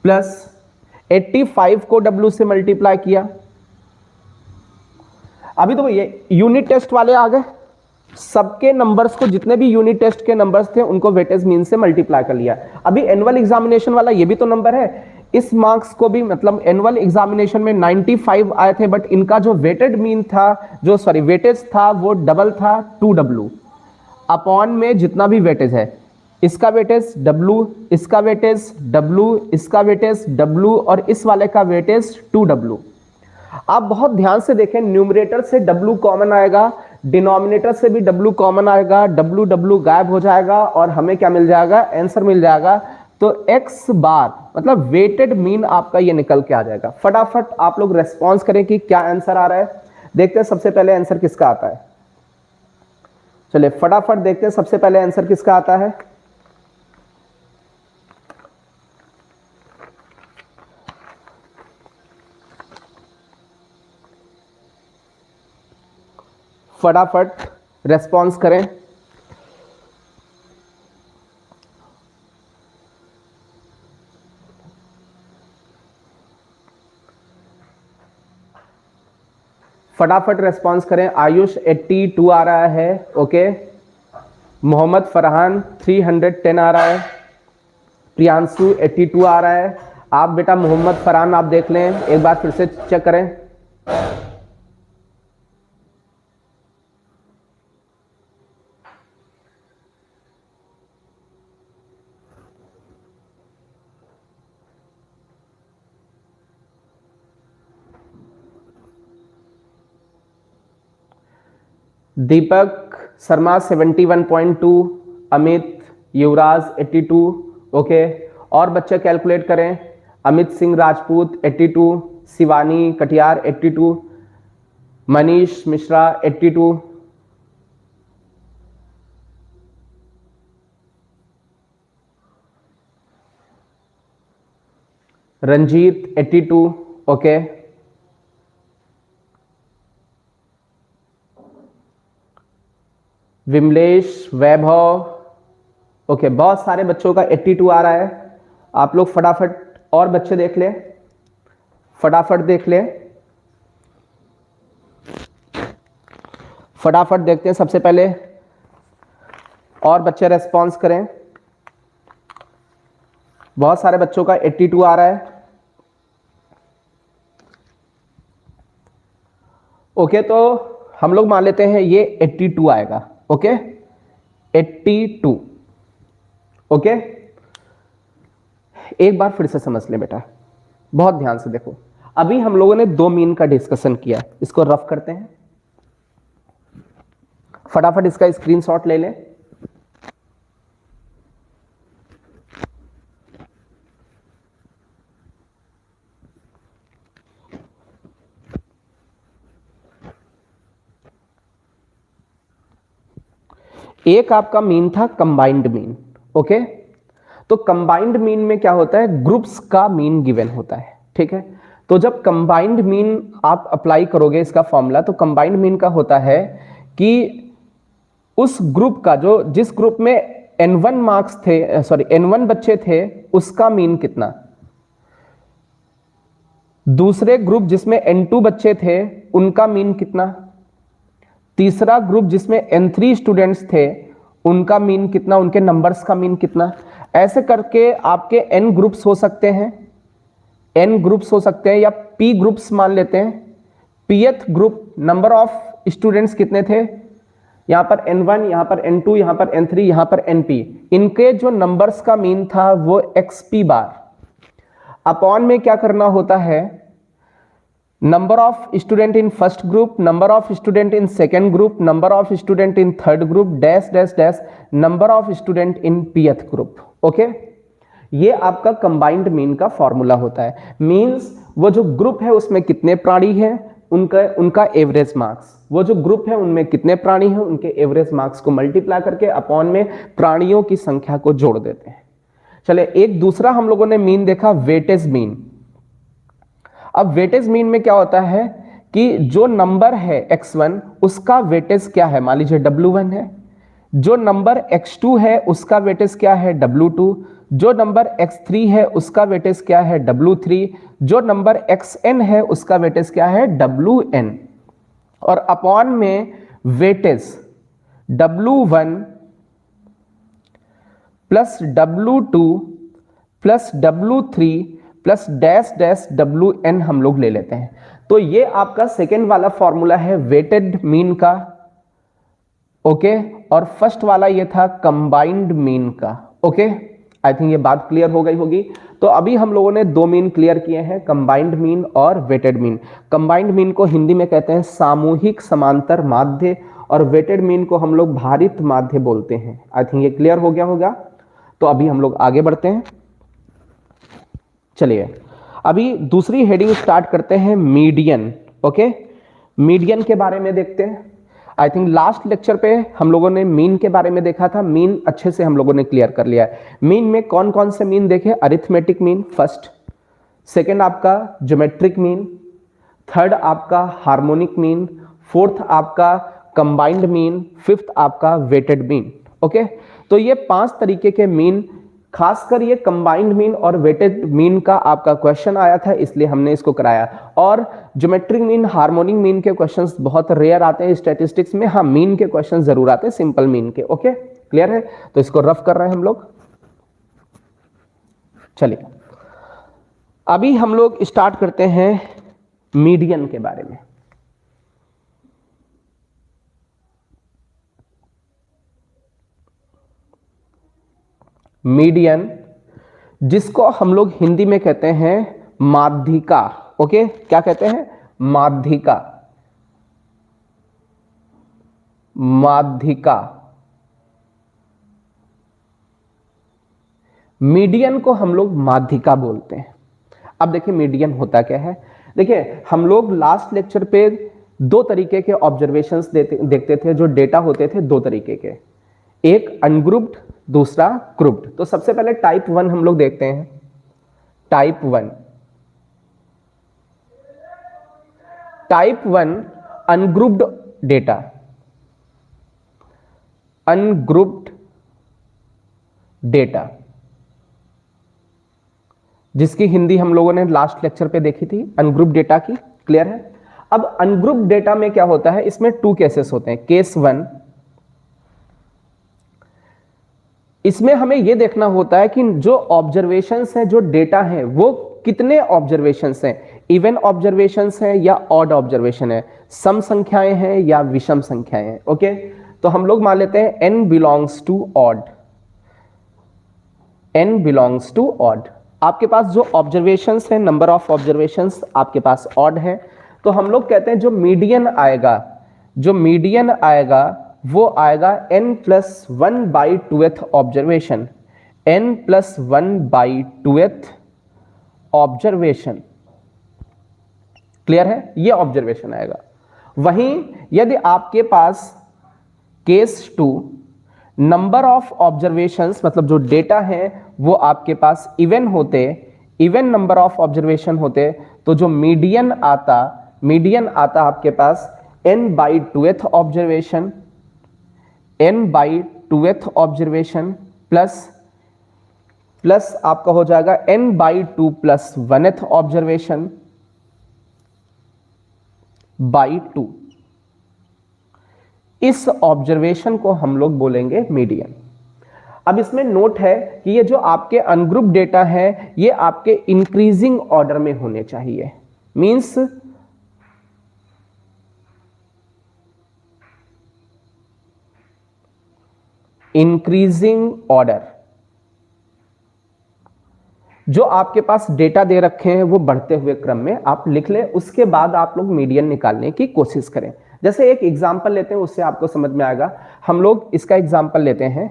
प्लस 85 को W से मल्टीप्लाई किया। अभी तो ये यूनिट टेस्ट वाले आ गए, सबके नंबर्स को, जितने भी यूनिट टेस्ट के नंबर्स थे उनको वेटेज मीन से मल्टीप्लाई कर लिया। अभी एनुअल एग्जामिनेशन वाला ये भी तो नंबर है, इस मार्क्स को भी, मतलब एनुअल एग्जामिनेशन में 95 आए थे, बट इनका जो वेटेड मीन था, जो सॉरी वेटेज था वो डबल था 2W, अपॉन में जितना भी वेटेज है, इसका वेटेज W, इसका वेटेज W, इसका वेटेज W और इस वाले का वेटेज 2W। आप बहुत ध्यान से देखें, न्यूमरेटर से W कॉमन आएगा, डिनोमिनेटर से भी W कॉमन आएगा, W गायब हो जाएगा और हमें क्या मिल जाएगा, आंसर मिल जाएगा। तो x बार मतलब वेटेड मीन आपका ये निकल के आ जाएगा। फटाफट आप लोग रेस्पॉन्स करें कि क्या आंसर आ रहा है। देखते हैं सबसे पहले आंसर किसका आता है, चलिए फटाफट देखते हैं सबसे पहले आंसर किसका आता है। फटाफट रेस्पॉन्स करें। फटाफट रेस्पॉन्स करें। आयुष 82 आ रहा है, ओके। मोहम्मद फरहान 310 आ रहा है, प्रियांशु 82 आ रहा है। आप बेटा मोहम्मद फरहान आप देख लें, एक बार फिर से चेक करें। दीपक शर्मा 71.2, अमित युवराज 82, ओके। और बच्चे कैलकुलेट करें। अमित सिंह राजपूत 82, शिवानी कटियार 82, मनीष मिश्रा 82, रंजीत 82, ओके। विमलेश, वैभव, ओके। बहुत सारे बच्चों का 82 आ रहा है। आप लोग फटाफट और बच्चे देख ले, फटाफट देख ले, फटाफट देखते हैं। सबसे पहले और बच्चे रेस्पॉन्स करें। बहुत सारे बच्चों का 82 आ रहा है, ओके। तो हम लोग मान लेते हैं ये 82 आएगा, ओके। 82, ओके। एक बार फिर से समझ ले बेटा, बहुत ध्यान से देखो। अभी हम लोगों ने दो मीन का डिस्कशन किया, इसको रफ करते हैं। फटाफट इसका स्क्रीनशॉट ले लें। एक आपका मीन था कंबाइंड मीन, ओके। तो कंबाइंड मीन में क्या होता है, ग्रुप्स का मीन गिवन होता है, ठीक है। तो जब कंबाइंड मीन आप अप्लाई करोगे इसका फॉर्मूला, तो कंबाइंड मीन का होता है कि उस ग्रुप का जो जिस ग्रुप में n1 मार्क्स थे, सॉरी n1 बच्चे थे, उसका मीन कितना, दूसरे ग्रुप जिसमें n2 बच्चे थे उनका मीन कितना, तीसरा ग्रुप जिसमें n3 स्टूडेंट्स थे उनका मीन कितना, उनके नंबर्स का मीन कितना। ऐसे करके आपके n ग्रुप्स हो सकते हैं, n ग्रुप्स हो सकते हैं, या p ग्रुप्स मान लेते हैं। pth group number of students कितने थे, यहां पर n1, यहां पर n2, यहां पर n3, यहां पर np, इनके जो नंबर्स का मीन था वो xp बार अपॉन में क्या करना होता है, number of student in first group, number of student in second group, number of student in third group, dash dash dash number of student in pth group, okay. ये आपका combined mean का formula होता है। Means वो जो group है उसमें कितने प्राणी हैं, उनका एवरेज मार्क्स, वो जो ग्रुप है उनमें कितने प्राणी हैं, उनके एवरेज मार्क्स को मल्टीप्लाई करके अपॉन में प्राणियों की संख्या को जोड़ देते हैं। चले, एक दूसरा हम लोगों ने मीन देखा, वेटेज मीन। अब वेटेज मीन में क्या होता है कि जो नंबर है x1 उसका वेटेज क्या है, मान लीजिए w1 है, जो नंबर x2 है उसका वेटेज क्या है, w2, जो नंबर x3 है उसका वेटेज क्या है, w3, जो नंबर xn है उसका वेटेज क्या है, wn, और अपॉन में weightage w1 plus w2 plus w3 plus dash dash wn हम लोग ले लेते हैं। तो ये आपका सेकेंड वाला फॉर्मूला है वेटेड मीन का, ओके। और फर्स्ट वाला ये था कंबाइंड मीन का, ओके। आई थिंक ये बात क्लियर हो गई होगी। तो अभी हम लोगों ने दो मीन क्लियर किए हैं, कंबाइंड मीन और वेटेड मीन। कंबाइंड मीन को हिंदी में कहते हैं सामूहिक समांतर माध्य, और वेटेड मीन को हम लोग भारित माध्य बोलते हैं। आई थिंक ये क्लियर हो गया होगा। तो अभी हम लोग आगे बढ़ते हैं। चलिए अभी दूसरी हेडिंग स्टार्ट करते हैं, मीडियन, ओके। मीडियन के बारे में देखते हैं। आई थिंक लास्ट लेक्चर पे हम लोगों ने मीन के बारे में देखा था, मीन अच्छे से हम लोगों ने क्लियर कर लिया है। मीन में कौन कौन से मीन देखे, अरिथमेटिक मीन फर्स्ट, सेकंड आपका ज्योमेट्रिक मीन, थर्ड आपका हार्मोनिक मीन, फोर्थ आपका कंबाइंड मीन, फिफ्थ आपका वेटेड मीन, ओके। तो ये 5 तरीके के मीन, खासकर ये कंबाइंड मीन और वेटेड मीन का आपका क्वेश्चन आया था, इसलिए हमने इसको कराया। और ज्योमेट्रिक मीन, हार्मोनिक मीन के क्वेश्चंस बहुत रेयर आते हैं स्टैटिस्टिक्स में, हाँ मीन के क्वेश्चंस जरूर आते हैं, सिंपल मीन के, ओके। क्लियर है? तो इसको रफ कर रहे हैं हम लोग। चलिए अभी हम लोग स्टार्ट करते हैं मीडियन के बारे में। मीडियन जिसको हम लोग हिंदी में कहते हैं माध्यिका। ओके, क्या कहते हैं? माध्यिका। माध्यिका। मीडियन को हम लोग माध्यिका बोलते हैं। अब देखिए मीडियन होता क्या है। देखिए हम लोग लास्ट लेक्चर पे दो तरीके के ऑब्जर्वेशंस देखते थे, जो डेटा होते थे दो तरीके के, एक अनग्रुप्ड, दूसरा ग्रुप्ड। तो सबसे पहले टाइप 1 हम लोग देखते हैं। Type 1, type 1 ungrouped data. Ungrouped data जिसकी हिंदी हम लोगों ने लास्ट लेक्चर पे देखी थी, अनग्रुप्ड डेटा की। क्लियर है? अब अनग्रुप्ड डेटा में क्या होता है, इसमें 2 केसेस होते हैं। केस 1, इसमें हमें यह देखना होता है कि जो ऑब्जर्वेशंस हैं, जो डेटा है, वो कितने ऑब्जर्वेशंस हैं, इवन ऑब्जर्वेशंस हैं या ऑड ऑब्जर्वेशन है, सम संख्याएं हैं या विषम संख्याएं हैं। ओके, तो हम लोग मान लेते हैं n belongs to odd. n belongs to odd. आपके पास जो ऑब्जर्वेशंस है, नंबर ऑफ ऑब्जर्वेशंस आपके पास ऑड है, तो हम लोग कहते हैं जो मीडियन आएगा, जो मीडियन आएगा वो आएगा n+1/2th observation. n+1/2th observation. Clear है? ये ऑब्जर्वेशन आएगा। वहीं यदि आपके पास केस 2, नंबर ऑफ ऑब्जर्वेशंस मतलब जो डेटा है वो आपके पास इवन होते, इवन नंबर ऑफ ऑब्जर्वेशन होते, तो जो मीडियन आता आपके पास n/2th observation, n/2th observation plus आपका हो जाएगा n/2 + 1th ऑब्जर्वेशन बाई 2। इस ऑब्जर्वेशन को हम लोग बोलेंगे मीडियन। अब इसमें नोट है कि ये जो आपके अनग्रुप डेटा है ये आपके इंक्रीजिंग ऑर्डर में होने चाहिए। मींस इंक्रीजिंग ऑर्डर, जो आपके पास डेटा दे रखे हैं वो बढ़ते हुए क्रम में आप लिख लें, उसके बाद आप लोग मीडियन निकालने की कोशिश करें। जैसे एक एग्जांपल लेते हैं, उससे आपको समझ में आएगा। हम लोग इसका एग्जांपल लेते हैं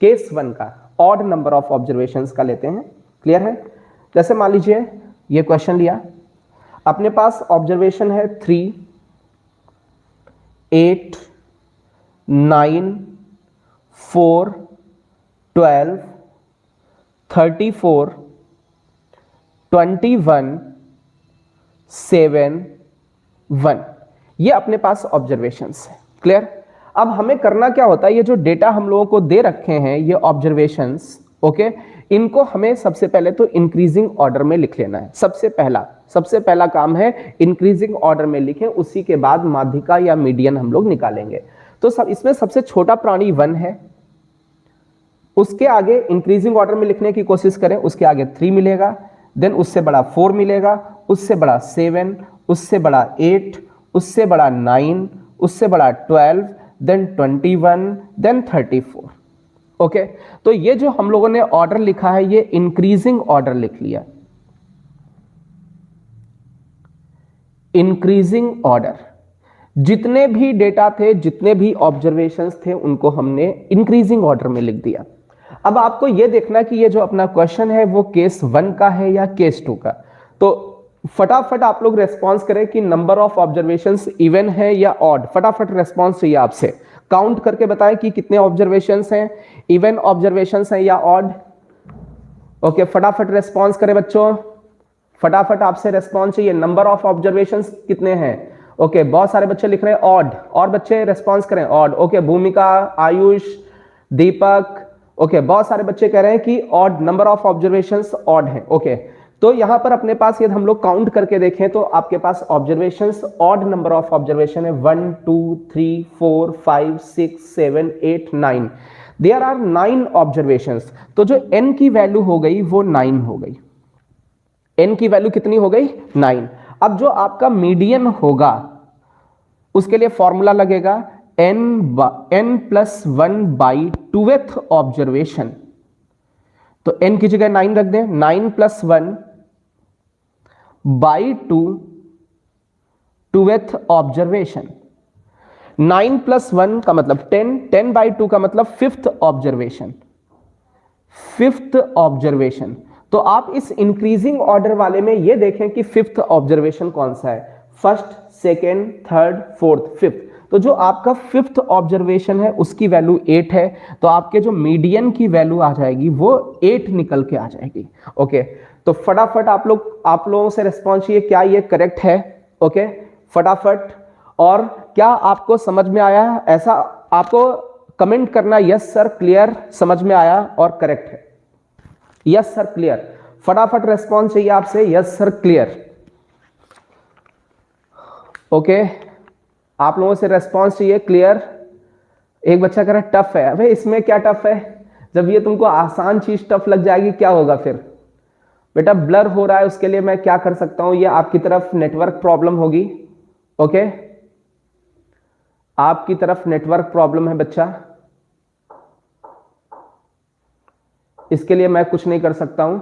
केस 1 का, ऑड नंबर ऑफ ऑब्जर्वेशंस का लेते हैं। क्लियर है? जैसे मान लीजिए ये क्वेश्चन लिया, अपने पास ऑब्जर्वेशन है 3, 8, 9, 4, 12, 34, 21, 7, 1। ये अपने पास ऑब्जर्वेशंस है। क्लियर? अब हमें करना क्या होता है, ये जो डेटा हम लोगों को दे रखे हैं ये ऑब्जर्वेशंस, ओके, इनको हमें सबसे पहले तो इंक्रीजिंग ऑर्डर में लिख लेना है। सबसे पहला काम है इंक्रीजिंग ऑर्डर में लिखें, उसी के बाद माध्यिका या मीडियन हम लोग निकालेंगे। तो इसमें सबसे छोटा प्राणी 1 है, उसके आगे इंक्रीजिंग ऑर्डर में लिखने की कोशिश करें, उसके आगे 3 मिलेगा, देन उससे बड़ा 4 मिलेगा, उससे बड़ा 7, उससे बड़ा 8, उससे बड़ा 9, उससे बड़ा 12, देन 21, देन 34। ओके, तो ये जो हम लोगों ने ऑर्डर लिखा है ये इंक्रीजिंग ऑर्डर लिख लिया। इंक्रीजिंग ऑर्डर, जितने भी डेटा थे, जितने भी ऑब्जर्वेशंस थे, उनको हमने इंक्रीजिंग ऑर्डर में लिख दिया। अब आपको यह देखना कि ये जो अपना क्वेश्चन है वो केस 1 का है या केस 2 का। तो फटाफट आप लोग रेस्पॉन्स करें कि नंबर ऑफ ऑब्जर्वेशंस इवन है या ऑड। फटाफट रेस्पॉन्स चाहिए आपसे, काउंट करके बताएं कि कितने ऑब्जर्वेशंस हैं, इवन ऑब्जर्वेशंस हैं या ऑड। ओके, फटाफट रेस्पॉन्स करें बच्चों, फटाफट आपसे रेस्पॉन्स चाहिए। नंबर ऑफ ऑब्जर्वेशंस कितने हैं? ओके, बहुत सारे बच्चे लिख रहे हैं ऑड, और बच्चे रेस्पॉन्स करें ऑड। ओके, भूमिका, आयुष, दीपक, ओके, बहुत सारे बच्चे कह रहे हैं कि odd, number of observations odd है। ओके, तो यहां पर अपने पास यदि हम लोग काउंट करके देखें तो आपके पास observations, odd number of observation है 1, 2, 3, 4, 5, 6, 7, 8, 9। देयर आर 9 ऑब्जर्वेशंस, तो जो n की वैल्यू हो गई वो 9 हो गई। n की वैल्यू कितनी हो गई? 9। अब जो आपका मीडियन होगा उसके लिए फॉर्मूला लगेगा n plus 1 by 2th observation. तो n की जगह 9 रख दें, 9 plus 1 by 2th observation. 9 plus 1 का मतलब 10, 10 बाई 2 का मतलब 5th ऑब्जर्वेशन, 5th ऑब्जर्वेशन। तो आप इस इंक्रीजिंग ऑर्डर वाले में ये देखें कि 5th ऑब्जर्वेशन कौन सा है, first, second, third, fourth, 5th। तो जो आपका 5th ऑब्जर्वेशन है उसकी वैल्यू 8 है, तो आपके जो मीडियन की वैल्यू आ जाएगी वो 8 निकल के आ जाएगी। ओके, तो फटाफट आप लोगों से रिस्पॉन्स चाहिए, क्या ये करेक्ट है? ओके, फटाफट। और क्या आपको समझ में आया? ऐसा आपको कमेंट करना, यस सर क्लियर, समझ में आया और करेक्ट है। यस सर क्लियर, फटाफट रिस्पॉन्स चाहिए आपसे, यस सर क्लियर। ओके, आप लोगों से रेस्पॉन्स चाहिए क्लियर। एक बच्चा कह रहा है टफ है। अबे इसमें क्या टफ है? जब ये तुमको आसान चीज टफ लग जाएगी क्या होगा फिर? बेटा ब्लर हो रहा है, उसके लिए मैं क्या कर सकता हूं? ये आपकी तरफ नेटवर्क प्रॉब्लम होगी। ओके, आपकी तरफ नेटवर्क प्रॉब्लम है बच्चा, इसके लिए मैं कुछ नहीं कर सकता हूं।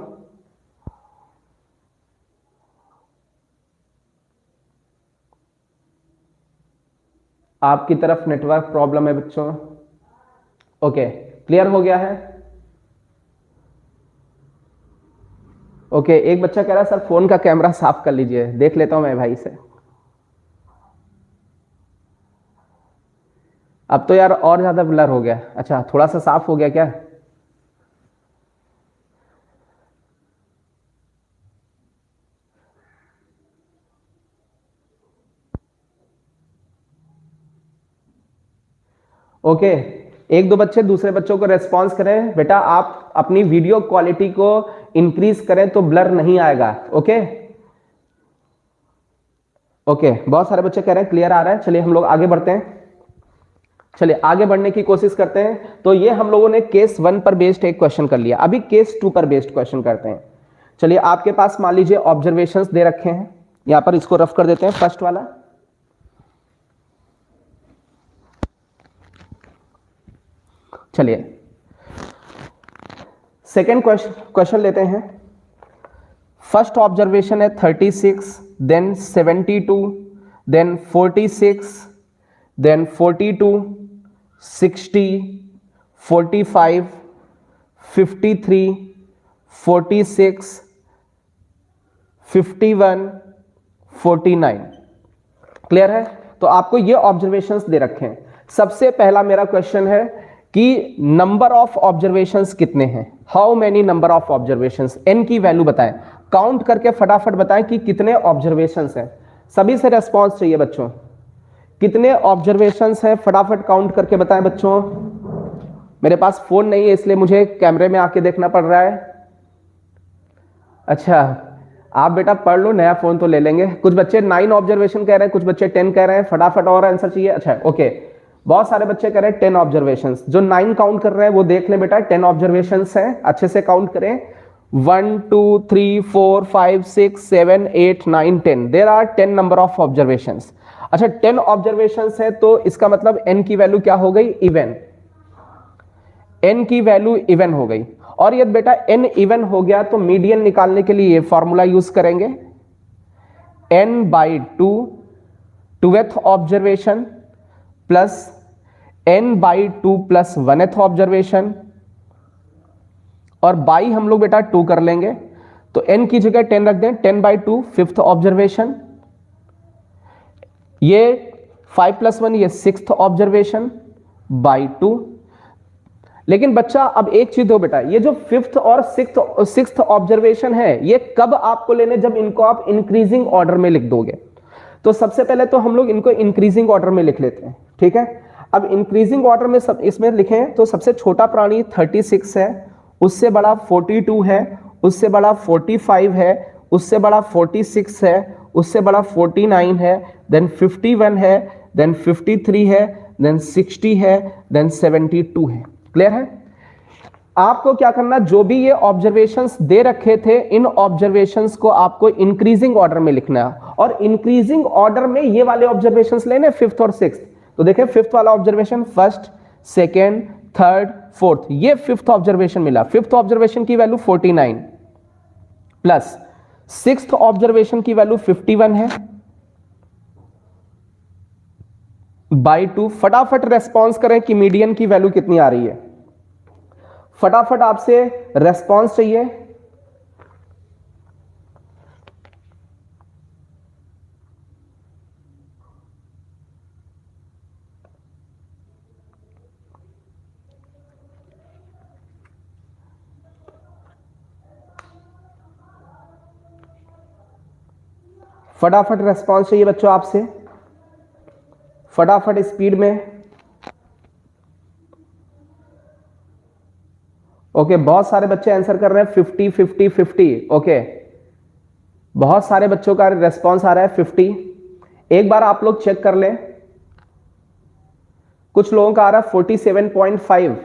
आपकी तरफ नेटवर्क प्रॉब्लम है बच्चों। ओके, क्लियर हो गया है? ओके, एक बच्चा कह रहा है सर फोन का कैमरा साफ कर लीजिए, देख लेता हूं मैं भाई से। अब तो यार और ज्यादा ब्लर हो गया। अच्छा, थोड़ा सा साफ हो गया क्या? ओके, एक दो बच्चे दूसरे बच्चों को रेस्पॉन्स करें। बेटा आप अपनी वीडियो क्वालिटी को इंक्रीज करें तो ब्लर नहीं आएगा। ओके ओके, बहुत सारे बच्चे कह रहे हैं क्लियर आ रहा है। चलिए हम लोग आगे बढ़ते हैं, चलिए आगे बढ़ने की कोशिश करते हैं। तो ये हम लोगों ने केस 1 पर बेस्ड एक क्वेश्चन कर लिया, अभी केस 2 पर बेस्ड क्वेश्चन करते हैं। चलिए आपके पास मान लीजिए ऑब्जर्वेशंस दे रखे हैं, यहां पर इसको रफ कर देते हैं। फर्स्ट वाला, चलिए सेकेंड क्वेश्चन लेते हैं। फर्स्ट ऑब्जर्वेशन है 36, देन 72, देन 46, देन 42, 60, 45, 53, 46, 51, 49। क्लियर है? तो आपको ये ऑब्जर्वेशंस दे रखे हैं। सबसे पहला मेरा क्वेश्चन है कि नंबर ऑफ ऑब्जर्वेशंस कितने हैं, how many number of observations, n की वैल्यू बताएं, काउंट करके फटाफट बताएं कि कितने ऑब्जर्वेशंस हैं। सभी से रेस्पॉन्स चाहिए बच्चों, कितने ऑब्जर्वेशंस हैं फटाफट काउंट करके बताएं बच्चों। मेरे पास फोन नहीं है इसलिए मुझे कैमरे में आके देखना पड़ रहा है। अच्छा, आप बेटा पढ़ लो, नया फोन तो ले लेंगे। कुछ बच्चे 9 ऑब्जर्वेशन कह रहे हैं, कुछ बच्चे 10 कह रहे हैं, फटाफट और आंसर चाहिए। अच्छा ओके, बहुत सारे बच्चे कह रहे हैं 10 ऑब्जर्वेशंस। जो 9 काउंट कर रहे हैं वो देख लें बेटा, 10 ऑब्जर्वेशंस हैं, अच्छे से काउंट करें। 1 2 3 4 5 6 7 8 9 10, there are 10 number of observations. अच्छा 10 ऑब्जर्वेशंस है तो इसका मतलब n की वैल्यू क्या हो गई? इवन। n की वैल्यू इवन हो गई। और यदि बेटा n इवन हो गया तो मीडियन निकालने के लिए ये फॉर्मूला यूज करेंगे, n by 2 2th observation plus n by 2 plus 1th observation, और बाई हम लोग बेटा 2 कर लेंगे तो n की जगह 10 रख दें, 10 बाई 2 5th ऑब्जर्वेशन, ये 5 प्लस 1 ये 6th ऑब्जर्वेशन बाई 2। लेकिन बच्चा अब एक चीज हो बेटा, ये जो 5th और 6th ऑब्जर्वेशन है ये कब आपको लेने? जब इनको आप इंक्रीजिंग ऑर्डर में लिख दोगे। तो सबसे पहले तो हम लोग इनको इंक्रीजिंग ऑर्डर में लिख लेते हैं, ठीक है। अब इंक्रीजिंग ऑर्डर में सब इसमें लिखें तो सबसे छोटा प्राणी 36 है, उससे बड़ा 42 है, उससे बड़ा 45 है, उससे बड़ा 46 है, उससे बड़ा 49 है, देन 51 है, देन 53 है, देन 60 है, देन 72 है। क्लियर है? आपको क्या करना, जो भी ये ऑब्जर्वेशंस दे रखे थे, इन ऑब्जर्वेशंस को आपको इंक्रीजिंग ऑर्डर में लिखना है, और इंक्रीजिंग ऑर्डर में ये वाले ऑब्जर्वेशंस लेने, फिफ्थ और सिक्स्थ। तो देखिए फिफ्थ वाला observation, first, second, third, fourth, ये फिफ्थ ऑब्जर्वेशन मिला। फिफ्थ ऑब्जर्वेशन की वैल्यू 49 प्लस सिक्स्थ ऑब्जर्वेशन की वैल्यू 51 है बाई 2। फटाफट रेस्पॉन्स करें कि मीडियन की वैल्यू कितनी आ रही है। फटाफट आपसे रेस्पॉन्स चाहिए। फटाफट रेस्पॉन्स चाहिए बच्चों आपसे, फटाफट स्पीड में। ओके, बहुत सारे बच्चे आंसर कर रहे हैं 50 50 50। ओके, बहुत सारे बच्चों का रेस्पॉन्स आ रहा है 50। एक बार आप लोग चेक कर लें, कुछ लोगों का आ रहा है 47.5।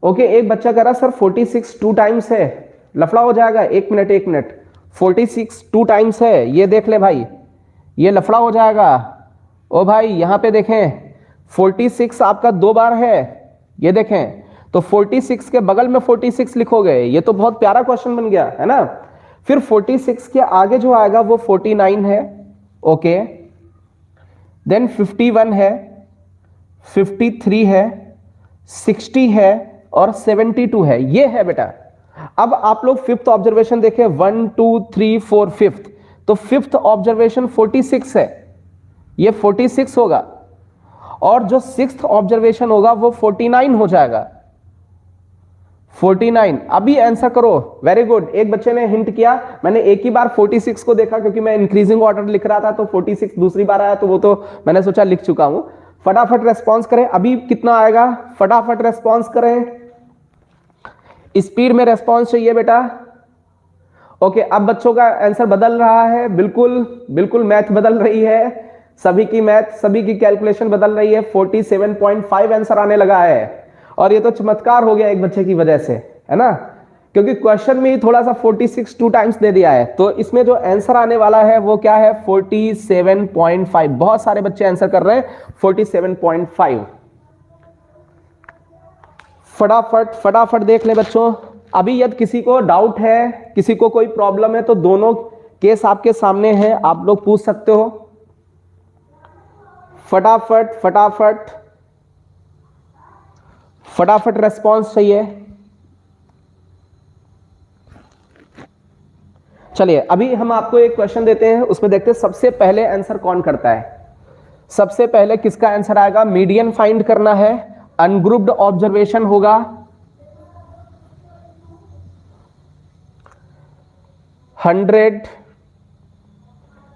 ओके, एक बच्चा कह रहा सर 46 2 टाइम्स है, लफड़ा हो जाएगा। एक मिनट, 46 2 टाइम्स है, ये देख ले भाई, ये लफड़ा हो जाएगा। ओ भाई यहां पे देखें, 46 आपका 2 बार है, ये देखें, तो 46 के बगल में 46 लिखोगे, ये तो बहुत प्यारा क्वेश्चन बन गया है ना। फिर 46 के आगे जो आएगा वो 49 है। ओके, देन 51 है, 53 है, 60 है और 72 है, ये है बेटा। अब आप लोग फिफ्थ ऑब्जर्वेशन देखें, 1 2 3 4 फिफ्थ, तो फिफ्थ ऑब्जर्वेशन 46 है, ये 46 होगा, और जो सिक्स्थ ऑब्जर्वेशन होगा वो 49 हो जाएगा। 49। अभी आंसर करो, वेरी गुड। एक बच्चे ने हिंट किया, मैंने एक ही बार 46 को देखा क्योंकि मैं इंक्रीजिंग ऑर्डर लिख रहा था, तो 46 दूसरी बार आया, तो वो तो मैंने सोचा लिख चुका हूं। फटाफट रेस्पॉन्स करें, अभी कितना आएगा, फटाफट रेस्पॉन्स करें, स्पीड में रेस्पॉन्स चाहिए बेटा। ओके, अब बच्चों का आंसर बदल रहा है, बिल्कुल मैथ बदल रही है, सभी की मैथ, सभी की कैलकुलेशन बदल रही है। 47.5 आंसर आने लगा है, और ये तो चमत्कार हो गया एक बच्चे की वजह से, है ना, क्योंकि क्वेश्चन में ही थोड़ा सा 46 2 टाइम्स दे दिया है। तो इसमें जो आंसर आने वाला है वो क्या है, 47.5। बहुत सारे बच्चे आंसर कर रहे हैं 47.5। फटाफट देख ले बच्चों। अभी यदि किसी को डाउट है, किसी को कोई प्रॉब्लम है, तो दोनों केस आपके सामने हैं, आप लोग पूछ सकते हो। फटाफट रेस्पॉन्स चाहिए। चलिए अभी हम आपको एक क्वेश्चन देते हैं, उसमें देखते हैं सबसे पहले आंसर कौन करता है। सबसे पहले किसका आंसर आएगा, मीडियन फाइंड करना है, अनग्रुप्ड ऑब्जर्वेशन होगा। 100,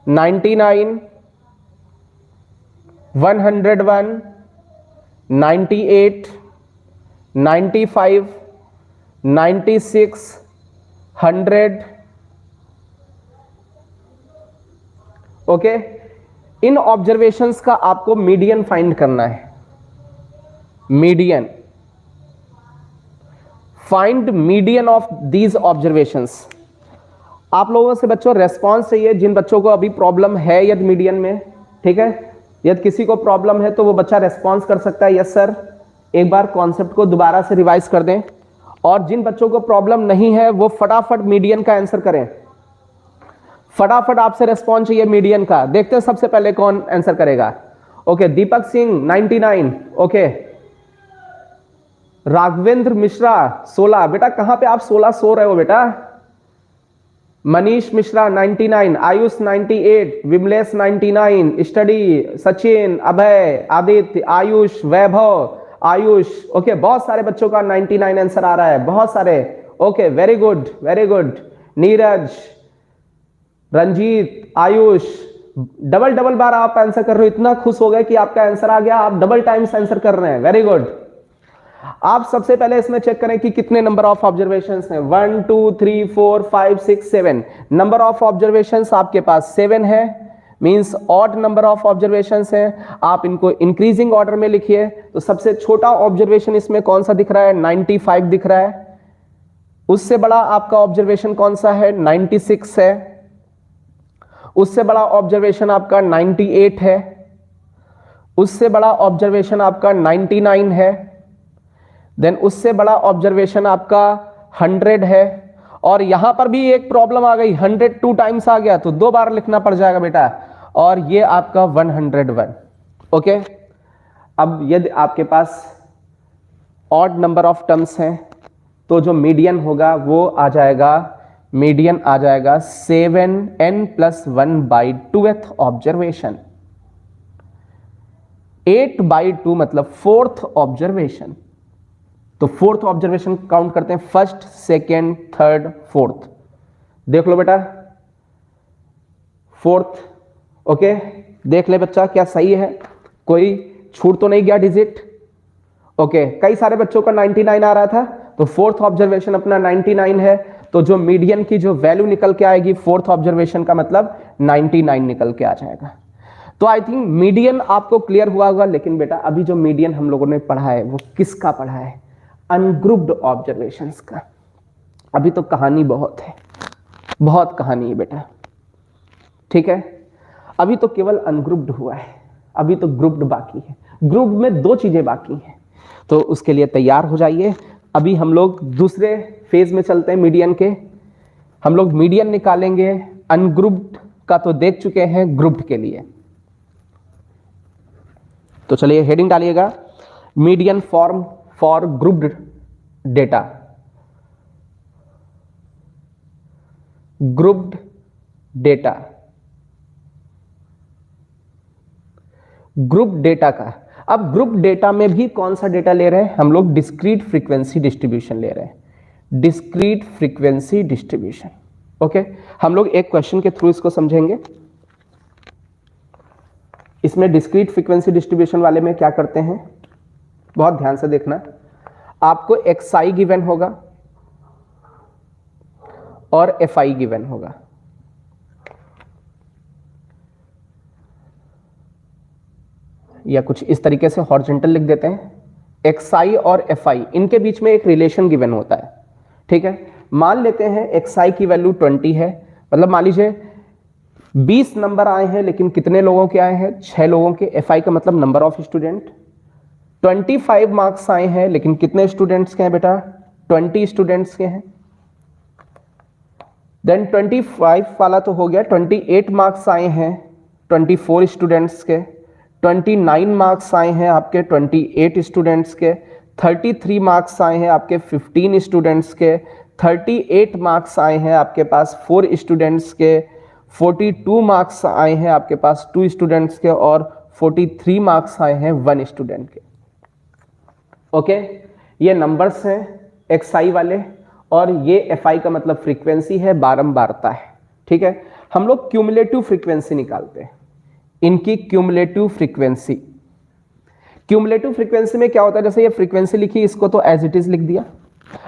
99, 101, 98, 95, 96, 100। ओके, इन ऑब्जर्वेशंस का आपको मीडियन फाइंड करना है। Median, find median of these observations. आप लोगों से बच्चों रेस्पॉन्स चाहिए, जिन बच्चों को अभी प्रॉब्लम है यदि मीडियन में, ठीक है, यदि किसी को प्रॉब्लम है तो वो बच्चा रेस्पॉन्स कर सकता है, यस सर, एक बार कॉन्सेप्ट को दोबारा से रिवाइज कर दें। और जिन बच्चों को प्रॉब्लम नहीं है वो फटाफट मीडियन का आंसर करें। फटाफट आपसे रेस्पॉन्स चाहिए मीडियन का। देखते हैं सबसे पहले कौन आंसर करेगा। ओके, दीपक सिंह 99। ओके, राघवेंद्र मिश्रा 16। बेटा कहां पे आप 16 सो रहे हो बेटा। मनीष मिश्रा 99, आयुष 98, विमलेश 99, स्टडी सचिन, अभय, आदित्य, आयुष, वैभव, आयुष। ओके, बहुत सारे बच्चों का 99 आंसर आ रहा है, बहुत सारे। Okay, very good very good. Neeraj, Ranjit, Ayush, double बार आप आंसर कर रहे हो, इतना खुश हो गए कि आपका आंसर आ गया, आप डबल टाइम्स आंसर कर रहे हैं, वेरी गुड। आप सबसे पहले इसमें चेक करें कि कितने नंबर ऑफ ऑब्जर्वेशंस हैं। 1 2 3 4 5 6 7 नंबर ऑफ ऑब्जर्वेशंस आपके पास 7 है। Means odd number of observations हैं, आप इनको इंक्रीजिंग ऑर्डर में लिखिए। तो सबसे छोटा ऑब्जर्वेशन इसमें कौन सा दिख रहा है, 95 दिख रहा है। उससे बड़ा आपका ऑब्जर्वेशन कौन सा है, 96 है। उससे बड़ा ऑब्जर्वेशन आपका 98 है। उससे बड़ा ऑब्जर्वेशन आपका 99 है। देन उससे बड़ा ऑब्जर्वेशन आपका 100 है। और यहां पर भी एक प्रॉब्लम आ गई, 100 2 टाइम्स आ गया तो 2 बार लिखना पड़ जाएगा बेटा, और ये आपका 101। ओके, अब यदि आपके पास ऑड नंबर ऑफ टर्म्स हैं तो जो मीडियन होगा वो आ जाएगा, मीडियन आ जाएगा 7n+1/2th ऑब्जर्वेशन। 8/2 मतलब 4th ऑब्जर्वेशन। तो 4th ऑब्जर्वेशन काउंट करते हैं, फर्स्ट, सेकेंड, थर्ड, फोर्थ। देख लो बेटा 4th। ओके, देख ले बच्चा क्या सही है, कोई छूट तो नहीं गया डिजिट। ओके, कई सारे बच्चों का 99 आ रहा था, तो 4th ऑब्जर्वेशन अपना 99 है। तो जो मीडियन की जो वैल्यू निकल के आएगी 4th ऑब्जर्वेशन का मतलब 99 निकल के आ जाएगा। तो आई थिंक मीडियन आपको क्लियर हुआ होगा। लेकिन बेटा अभी जो मीडियन हम लोगों ने पढ़ा है वो किसका पढ़ा है, अनग्रुप्ड ऑब्जर्वेशंस का। अभी तो कहानी बहुत है, बहुत कहानी है बेटा, ठीक है। अभी तो केवल अनग्रुप्ड हुआ है, अभी तो ग्रुप्ड बाकी है। ग्रुप्ड में 2 चीजें बाकी हैं, तो उसके लिए तैयार हो जाइए। अभी हम लोग दूसरे फेज में चलते हैं मीडियन के। हम लोग मीडियन निकालेंगे, अनग्रुप्ड का तो देख चुके हैं, ग्रुप्ड के लिए। तो चलिए हेडिंग डालिएगा, median form for grouped data. Grouped data, group data का। अब ग्रुप डेटा में भी कौन सा डेटा ले रहे हैं हम लोग, डिस्क्रीट फ्रीक्वेंसी डिस्ट्रीब्यूशन ले रहे हैं, डिस्क्रीट फ्रीक्वेंसी डिस्ट्रीब्यूशन। ओके, हम लोग एक क्वेश्चन के थ्रू इसको समझेंगे। इसमें डिस्क्रीट फ्रीक्वेंसी डिस्ट्रीब्यूशन वाले में क्या करते हैं, बहुत ध्यान से देखना। आपको xi गिवन होगा और fi गिवन होगा। या कुछ इस तरीके से हॉरिजॉन्टल लिख देते हैं, xi और fi इनके बीच में एक रिलेशन गिवन होता है, ठीक है। मान लेते हैं xi की वैल्यू 20 है, मतलब मान लीजिए 20 नंबर आए हैं, लेकिन कितने लोगों के आए हैं, 6 लोगों के। fi का मतलब नंबर ऑफ स्टूडेंट। 25 मार्क्स आए हैं, लेकिन कितने स्टूडेंट्स के हैं बेटा, 20 स्टूडेंट्स के हैं। देन 25 वाला तो हो गया, 28 मार्क्स आए हैं 24 स्टूडेंट्स के। 29 मार्क्स आए हैं आपके 28 स्टूडेंट्स के। 33 मार्क्स आए हैं आपके 15 स्टूडेंट्स के। 38 मार्क्स आए हैं आपके पास 4 स्टूडेंट्स के। 42 मार्क्स आए हैं आपके पास 2 स्टूडेंट्स के, और 43 मार्क्स आए हैं 1 स्टूडेंट के। ओके, ये नंबर्स हैं xi वाले, और ये fi का मतलब फ्रीक्वेंसी है, बारंबारता है, ठीक है। हम लोग क्यूमुलेटिव फ्रीक्वेंसी निकालते हैं, इनकी क्यूमुलेटिव फ्रीक्वेंसी। क्यूमुलेटिव फ्रीक्वेंसी में क्या होता है, जैसे ये फ्रीक्वेंसी लिखी, इसको तो एज इट इज लिख दिया।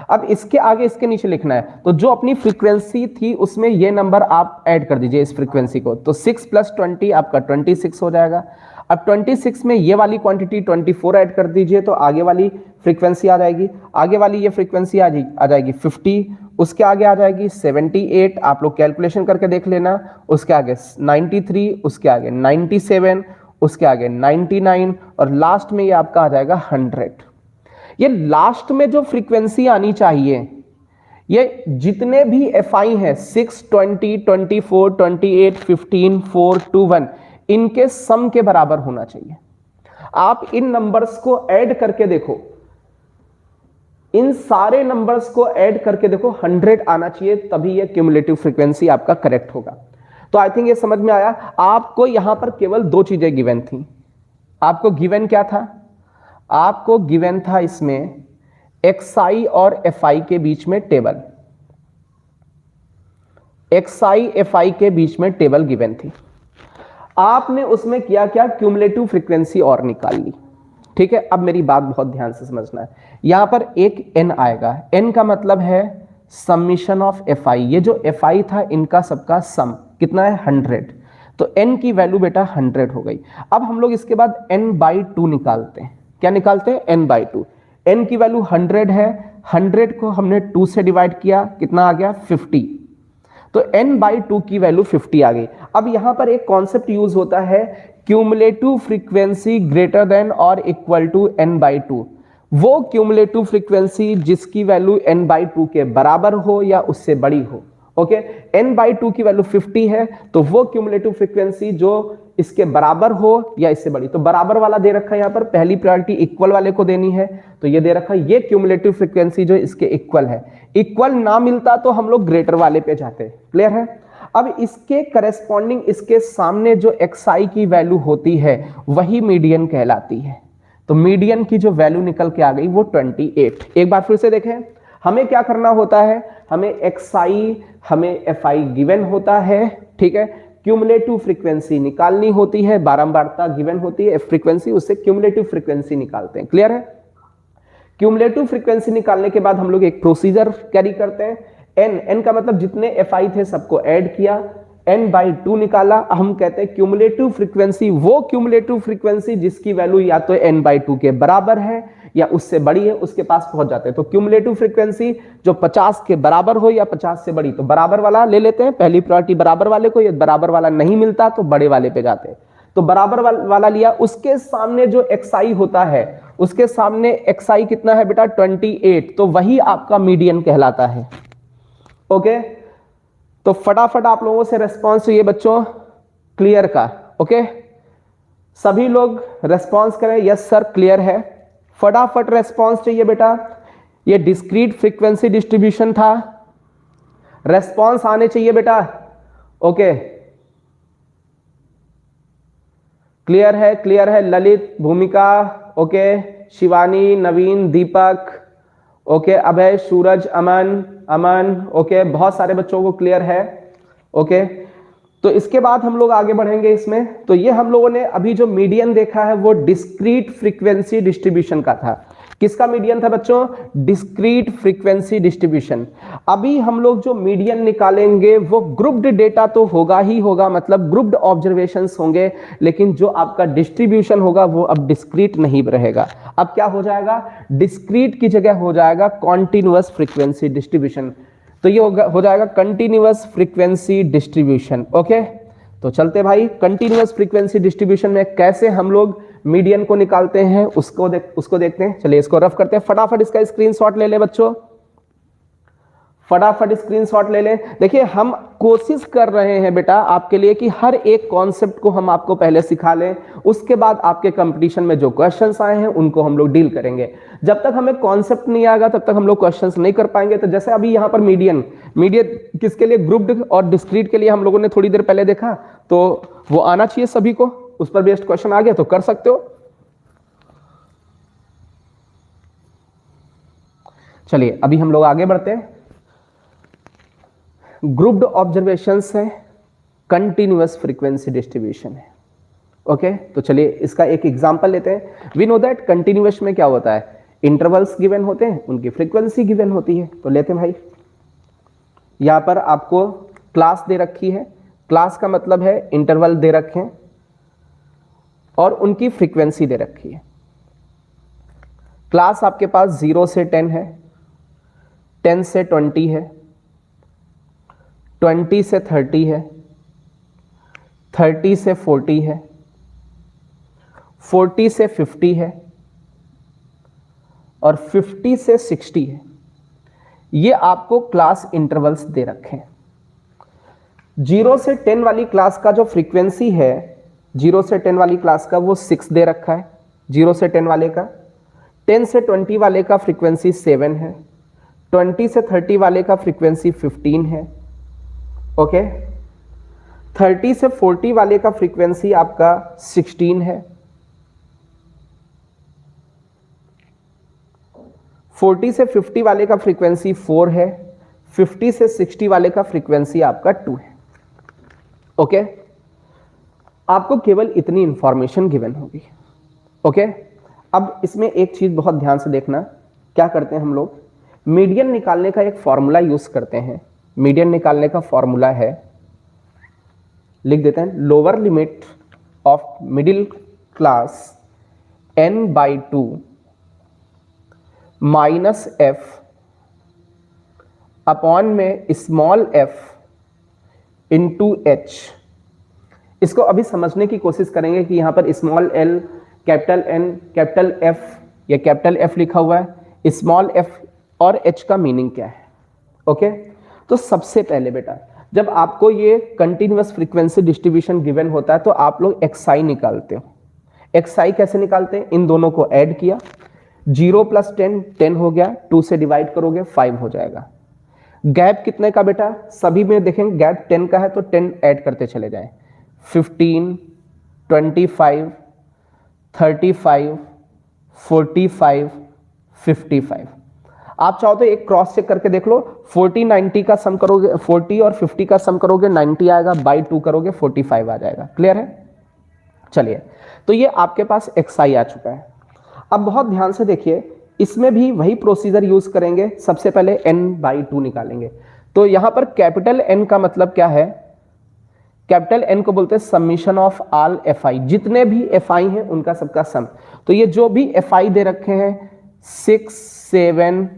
अब इसके आगे इसके नीचे लिखना है, तो जो अपनी फ्रीक्वेंसी थी उसमें ये नंबर आप ऐड कर दीजिए इस फ्रीक्वेंसी को। तो 6 + 20 आपका 26 हो जाएगा। अब 26 में ये वाली क्वांटिटी 24 ऐड कर दीजिए, तो आगे वाली फ्रीक्वेंसी आ जाएगी। आगे वाली ये फ्रीक्वेंसी आ जाएगी 50, उसके आगे आ जाएगी 78, आप लोग कैलकुलेशन करके देख लेना। उसके आगे 93, उसके आगे 97, उसके आगे 99, और लास्ट में ये आपका आ जाएगा 100। ये लास्ट में जो फ्रीक्वेंसी आनी चाहिए, ये जितने भी fi हैं 6, 20, 24, 28, 15, 4, 2, 1, इनके सम के बराबर होना चाहिए। आप इन नंबर्स को ऐड करके देखो, इन सारे नंबर्स को ऐड करके देखो, 100 आना चाहिए, तभी ये क्यूमुलेटिव फ्रीक्वेंसी आपका करेक्ट होगा। तो आई थिंक ये समझ में आया। आपको यहां पर केवल 2 चीजें गिवन थी। आपको गिवन क्या था, आपको गिवन था इसमें xi और fi के बीच में टेबल, xi fi के बीच में टेबल गिवन थी। आपने उसमें किया क्या, क्यूमुलेटिव फ्रीक्वेंसी और निकाल ली, ठीक है। अब मेरी बात बहुत ध्यान से समझना है, यहां पर एक n आएगा, n का मतलब है समीशन ऑफ fi। ये जो fi था इनका सबका सम कितना है, 100। तो n की वैल्यू बेटा 100 हो गई। अब हम लोग इसके बाद n/2 निकालते हैं। क्या निकालते हैं? n/2। n की वैल्यू 100 है, 100 को हमने 2 से डिवाइड किया, कितना आ गया? 50। तो n/2 की वैल्यू 50 आ गई। अब यहां पर एक कॉन्सेप्ट यूज होता है, क्यूमुलेटिव फ्रीक्वेंसी ग्रेटर देन और इक्वल टू n/2। वो क्यूमुलेटिव फ्रीक्वेंसी जिसकी वैल्यू n/2 के बराबर हो या उससे बड़ी हो। ओके, n/2 की वैल्यू 50 है, तो वो क्यूमुलेटिव फ्रीक्वेंसी जो इसके बराबर हो या इससे बड़ी। तो बराबर वाला दे रखा है यहां पर, पहली प्रायोरिटी इक्वल वाले को देनी है, तो ये दे रखा है ये क्यूमुलेटिव फ्रीक्वेंसी जो इसके इक्वल है। इक्वल ना मिलता तो हम लोग ग्रेटर वाले पे जाते। क्लियर है? अब इसके करेस्पॉन्डिंग इसके सामने जो xi की वैल्यू होती है वही मीडियन कहलाती है। तो मीडियन की जो वैल्यू निकल के आ गई वो 28। एक बार फिर से देखें, हमें क्या करना होता है, हमें xi हमें fi गिवन होता है, ठीक है, क्यूमुलेटिव फ्रीक्वेंसी निकालनी होती है, बारंबारता गिवन होती है फ्रीक्वेंसी, उससे क्यूमुलेटिव फ्रीक्वेंसी निकालते हैं। क्लियर है? क्यूमुलेटिव फ्रीक्वेंसी निकालने के बाद हम लोग एक प्रोसीजर कैरी करते हैं, n का मतलब जितने fi थे सबको ऐड किया, n/2 निकाला। हम कहते हैं क्यूमुलेटिव फ्रीक्वेंसी वो क्यूमुलेटिव फ्रीक्वेंसी जिसकी वैल्यू या तो n/2 के बराबर है या उससे बड़ी है, उसके पास पहुंच जाते हैं। तो क्यूमुलेटिव फ्रीक्वेंसी जो 50 के बराबर हो या 50 से बड़ी, तो बराबर वाला ले लेते हैं, पहली प्रायोरिटी बराबर वाले को। ये बराबर वाला नहीं मिलता तो बड़े वाले पे जाते हैं। तो बराबर वाला लिया, उसके सामने जो xi होता है, उसके सामने xi कितना है बेटा? 28। तो वही आपका मीडियन कहलाता है। ओके, तो फटाफट आप लोगों से रेस्पॉन्स चाहिए बच्चों क्लियर का। ओके, सभी लोग रेस्पॉन्स करें, यस सर क्लियर है। फटाफट रेस्पॉन्स चाहिए बेटा। ये डिस्क्रीट फ्रीक्वेंसी डिस्ट्रीब्यूशन था, रेस्पॉन्स आने चाहिए बेटा। ओके, क्लियर है? क्लियर है? ललित, भूमिका, ओके, शिवानी, नवीन, दीपक, ओके, अभय, सूरज, अमन, ओके, बहुत सारे बच्चों को क्लियर है। ओके, तो इसके बाद हम लोग आगे बढ़ेंगे इसमें। तो ये हम लोगों ने अभी जो मीडियन देखा है वो डिस्क्रीट फ्रीक्वेंसी डिस्ट्रीब्यूशन का था। किसका मीडियन था बच्चों? Discrete frequency distribution. अभी हम लोग जो मीडियन निकालेंगे वो ग्रुप्ड डेटा तो होगा ही होगा, मतलब ग्रुप्ड ऑब्जर्वेशंस होंगे, लेकिन जो आपका डिस्ट्रीब्यूशन होगा वो अब डिस्क्रीट नहीं रहेगा। अब क्या हो जाएगा? डिस्क्रीट की जगह हो जाएगा कॉन्टिन्यूअस फ्रीक्वेंसी डिस्ट्रीब्यूशन। तो ये हो जाएगा कंटिन्यूअस फ्रीक्वेंसी डिस्ट्रीब्यूशन। ओके, तो चलते भाई, कंटिन्यूअस फ्रीक्वेंसी डिस्ट्रीब्यूशन में कैसे हम लोग मीडियन को निकालते हैं उसको देखते हैं। चलिए इसको रफ करते हैं। फटाफट इसका स्क्रीनशॉट ले ले बच्चों, फटाफट स्क्रीनशॉट ले लें। देखिए हम कोशिश कर रहे हैं बेटा आपके लिए कि हर एक कॉन्सेप्ट को हम आपको पहले सिखा लें, उसके बाद आपके कंपटीशन में जो क्वेश्चंस आए हैं उनको हम लोग डील करेंगे। जब तक हमें कॉन्सेप्ट नहीं आएगा तब तक हम लोग क्वेश्चंस नहीं कर पाएंगे। तो जैसे अभी यहां पर मीडियन किसके लिए? ग्रुप्ड और डिस्क्रीट के लिए हम लोगों ने थोड़ी देर पहले देखा, तो वो आना चाहिए सभी को। उस पर बेस्ड क्वेश्चन आ गया तो कर सकते हो। चलिए अभी हम लोग आगे बढ़ते हैं। ग्रुप्ड ऑब्जर्वेशंस है, कंटिन्यूअस फ्रीक्वेंसी डिस्ट्रीब्यूशन है। ओके, तो चलिए इसका एक एग्जांपल लेते हैं। वी नो दैट कंटिन्यूअस में क्या होता है? इंटरवल्स गिवन होते हैं, उनकी फ्रीक्वेंसी गिवन होती है। तो लेते हैं भाई, यहां पर आपको क्लास दे रखी है, क्लास का मतलब है इंटरवल दे रखे हैं और उनकी फ्रीक्वेंसी दे रखी है। क्लास आपके पास 0 से 10 है, 10 से 20 है, 20 से 30 है, 30 से 40 है, 40 से 50 है और 50 से 60 है। ये आपको क्लास इंटरवल्स दे रखे हैं। 0 से 10 वाली क्लास का जो फ्रीक्वेंसी है, 0 से 10 वाली क्लास का वो 6 दे रखा है, 0 से 10 वाले का। 10 से 20 वाले का फ्रीक्वेंसी 7 है, 20 से 30 वाले का फ्रीक्वेंसी 15 है। ओके, 30 से 40 वाले का फ्रीक्वेंसी आपका 16 है, 40 से 50 वाले का फ्रीक्वेंसी 4 है, 50 से 60 वाले का फ्रीक्वेंसी आपका 2 है। ओके, आपको केवल इतनी इंफॉर्मेशन गिवन होगी। ओके, अब इसमें एक चीज बहुत ध्यान से देखना। क्या करते हैं हम लोग? मीडियन निकालने का एक फॉर्मूला यूज करते हैं। मीडियन निकालने का फॉर्मूला है लिख देते हैं lower limit of middle class n/2 minus f upon में स्मॉल एफ इंटू एच। इसको अभी समझने की कोशिश करेंगे कि यहां पर small l, capital N, capital F या कैपिटल एफ लिखा हुआ है, स्मॉल एफ और एच का मीनिंग क्या है। ओके, तो सबसे पहले बेटा जब आपको ये कंटिन्यूअस फ्रीक्वेंसी डिस्ट्रीब्यूशन गिवन होता है तो आप लोग एक्सआई निकालते हो। एक्सआई कैसे निकालते हैं, इन दोनों को ऐड किया, 0 + 10 10 हो गया, 2 से डिवाइड करोगे 5 हो जाएगा। गैप कितने का बेटा, सभी में देखेंगे गैप 10 का है तो 10 ऐड करते चले जाएं, 15, 25, 35, 45, 55। आप चाहो तो एक क्रॉस चेक करके देख लो, 40 90 का सम करोगे, 40 और 50 का सम करोगे 90 आएगा, बाई 2 करोगे 45 आ जाएगा। क्लियर है? चलिए, तो ये आपके पास एक्सआई आ चुका है। अब बहुत ध्यान से देखिए, इसमें भी वही प्रोसीजर यूज करेंगे। सबसे पहले n/2 निकालेंगे। तो यहां पर कैपिटल N का मतलब क्या है, कैपिटल N को बोलते हैं समीशन ऑफ ऑल FI, जितने भी FI हैं उनका सबका सम। तो ये जो भी FI दे रखे हैं 6, 7,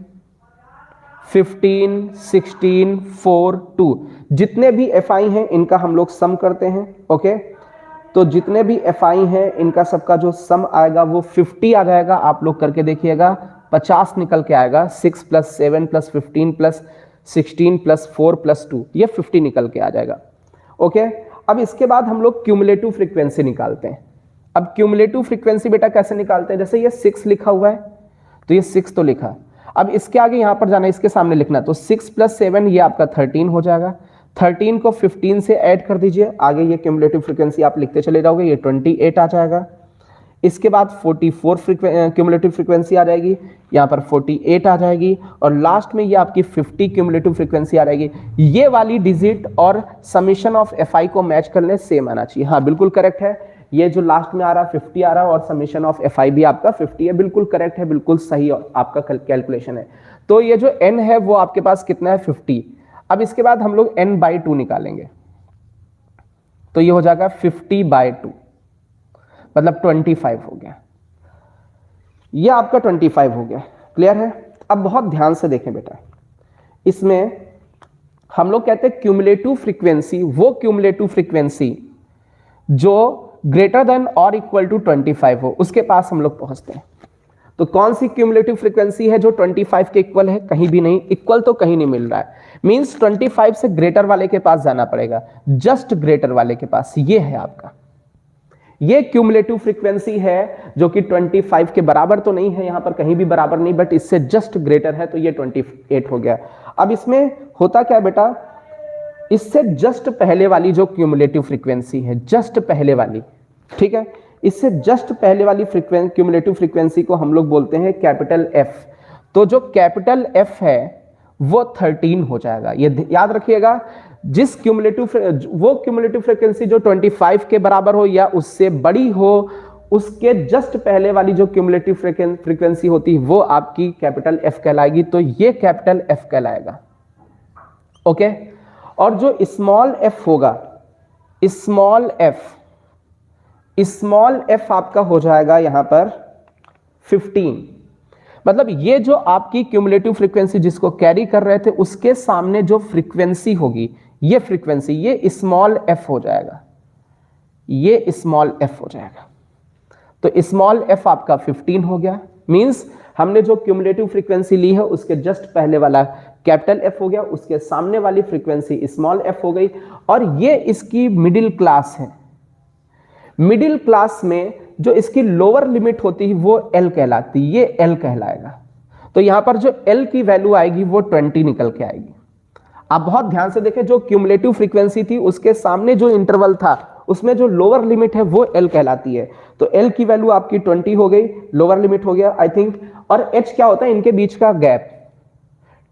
15, 16, 4, 2, जितने भी FI हैं इनका हम लोग सम करते हैं। ओके, तो जितने भी FI हैं इनका सबका जो सम आएगा वो 50 आ जाएगा। आप लोग करके देखिएगा, 50 निकल के आएगा। 6 + 7 + 15 + 16 + 4 + 2, ये 50 निकल के आ जाएगा। ओके, अब इसके बाद हम लोग क्यूमुलेटिव फ्रीक्वेंसी निकालते हैं। अब क्यूमुलेटिव फ्रीक्वेंसी बेटा कैसे निकालते हैं, जैसे ये 6 लिखा हुआ है तो ये 6 तो लिखा, अब इसके आगे यहां पर जाना, इसके सामने लिखना, तो 6 + 7 ये आपका 13 हो जाएगा। 13 को 15 से ऐड कर दीजिए, आगे ये क्यूमुलेटिव फ्रीक्वेंसी आप लिखते चले जाओगे, ये 28 आ जाएगा। इसके बाद 44 क्यूमुलेटिव फ्रीक्वेंसी आ जाएगी, यहाँ पर 48 आ जाएगी, और लास्ट में ये आपकी 50 क्यूमुलेटिव फ्रीक्वेंसी आ जाएगी। ये वाली डिजिट और समीशन ऑफ FI को मैच करने सेम आना चाहिए। हाँ बिल्कुल करेक्ट है, ये जो लास्ट में आ रहा है 50 आ रहा है और समीशन ऑफ FI भी आपका 50 है, बिल्कुल करेक्ट है, बिल्कुल सही आपका कैलकुलेशन है। तो ये जो n है वो आपके पास कितना है, 50। अब इसके बाद हम लोग n/2 निकालेंगे, तो ये हो जाएगा 50/2, मतलब 25 हो गया, ये आपका 25 हो गया। क्लियर है? अब बहुत ध्यान से देखें बेटा, इसमें हम लोग कहते हैं क्यूमुलेटिव फ्रीक्वेंसी, वो क्यूमुलेटिव फ्रीक्वेंसी जो ग्रेटर देन और इक्वल टू 25 हो, उसके पास हम लोग पहुंचते हैं। तो कौन सी क्यूमुलेटिव फ्रीक्वेंसी है जो 25 के इक्वल है, कहीं भी नहीं, इक्वल तो कहीं नहीं मिल रहा है, मींस 25 से ग्रेटर वाले के पास जाना पड़ेगा, जस्ट ग्रेटर वाले के पास। ये है आपका, ये क्यूमुलेटिव फ्रीक्वेंसी है जो कि 25 के बराबर तो नहीं है, यहां पर कहीं भी बराबर नहीं, बट इससे जस्ट ग्रेटर है, तो ये 28 हो गया। अब इसमें होता क्या है बेटा, इससे जस्ट पहले वाली जो क्यूमुलेटिव फ्रीक्वेंसी है, जस्ट पहले वाली, ठीक है, इससे जस्ट पहले वाली क्यूमुलेटिव फ्रीक्वेंसी को हम लोग बोलते हैं कैपिटल F। तो जो कैपिटल F है वो 13 हो जाएगा। ये याद रखिएगा, जिस वो क्यूमुलेटिव फ्रीक्वेंसी जो 25 के बराबर हो या उससे बड़ी हो, उसके जस्ट पहले वाली जो क्यूमुलेटिव फ्रीक्वेंसी होती है वो आपकी कैपिटल F कहलाएगी। तो ये कैपिटल F कहलाएगा। ओके, और जो स्मॉल f होगा, स्मॉल f आपका हो जाएगा यहां पर 15। मतलब ये जो आपकी क्यूमुलेटिव फ्रीक्वेंसी जिसको कैरी कर रहे थे उसके सामने जो फ्रीक्वेंसी होगी, ये फ्रीक्वेंसी, ये स्मॉल f हो जाएगा, ये स्मॉल f हो जाएगा। तो स्मॉल f आपका 15 हो गया, मींस हमने जो क्यूमुलेटिव फ्रीक्वेंसी ली है उसके जस्ट पहले वाला कैपिटल F हो गया, उसके सामने वाली फ्रीक्वेंसी स्मॉल f हो गई, और ये इसकी मिडिल क्लास है। मिडिल क्लास में जो इसकी लोअर लिमिट होती है वो L कहलाती है, ये L कहलाएगा। तो यहां पर जो L की वैल्यू आएगी वो 20 निकल के आएगी। आप बहुत ध्यान से देखें, जो क्यूमुलेटिव फ्रीक्वेंसी थी उसके सामने जो इंटरवल था उसमें जो लोअर लिमिट है वो L कहलाती है। तो L की वैल्यू आपकी 20 हो गई, लोअर लिमिट हो गया आई थिंक। और H क्या होता है, इनके बीच का गैप,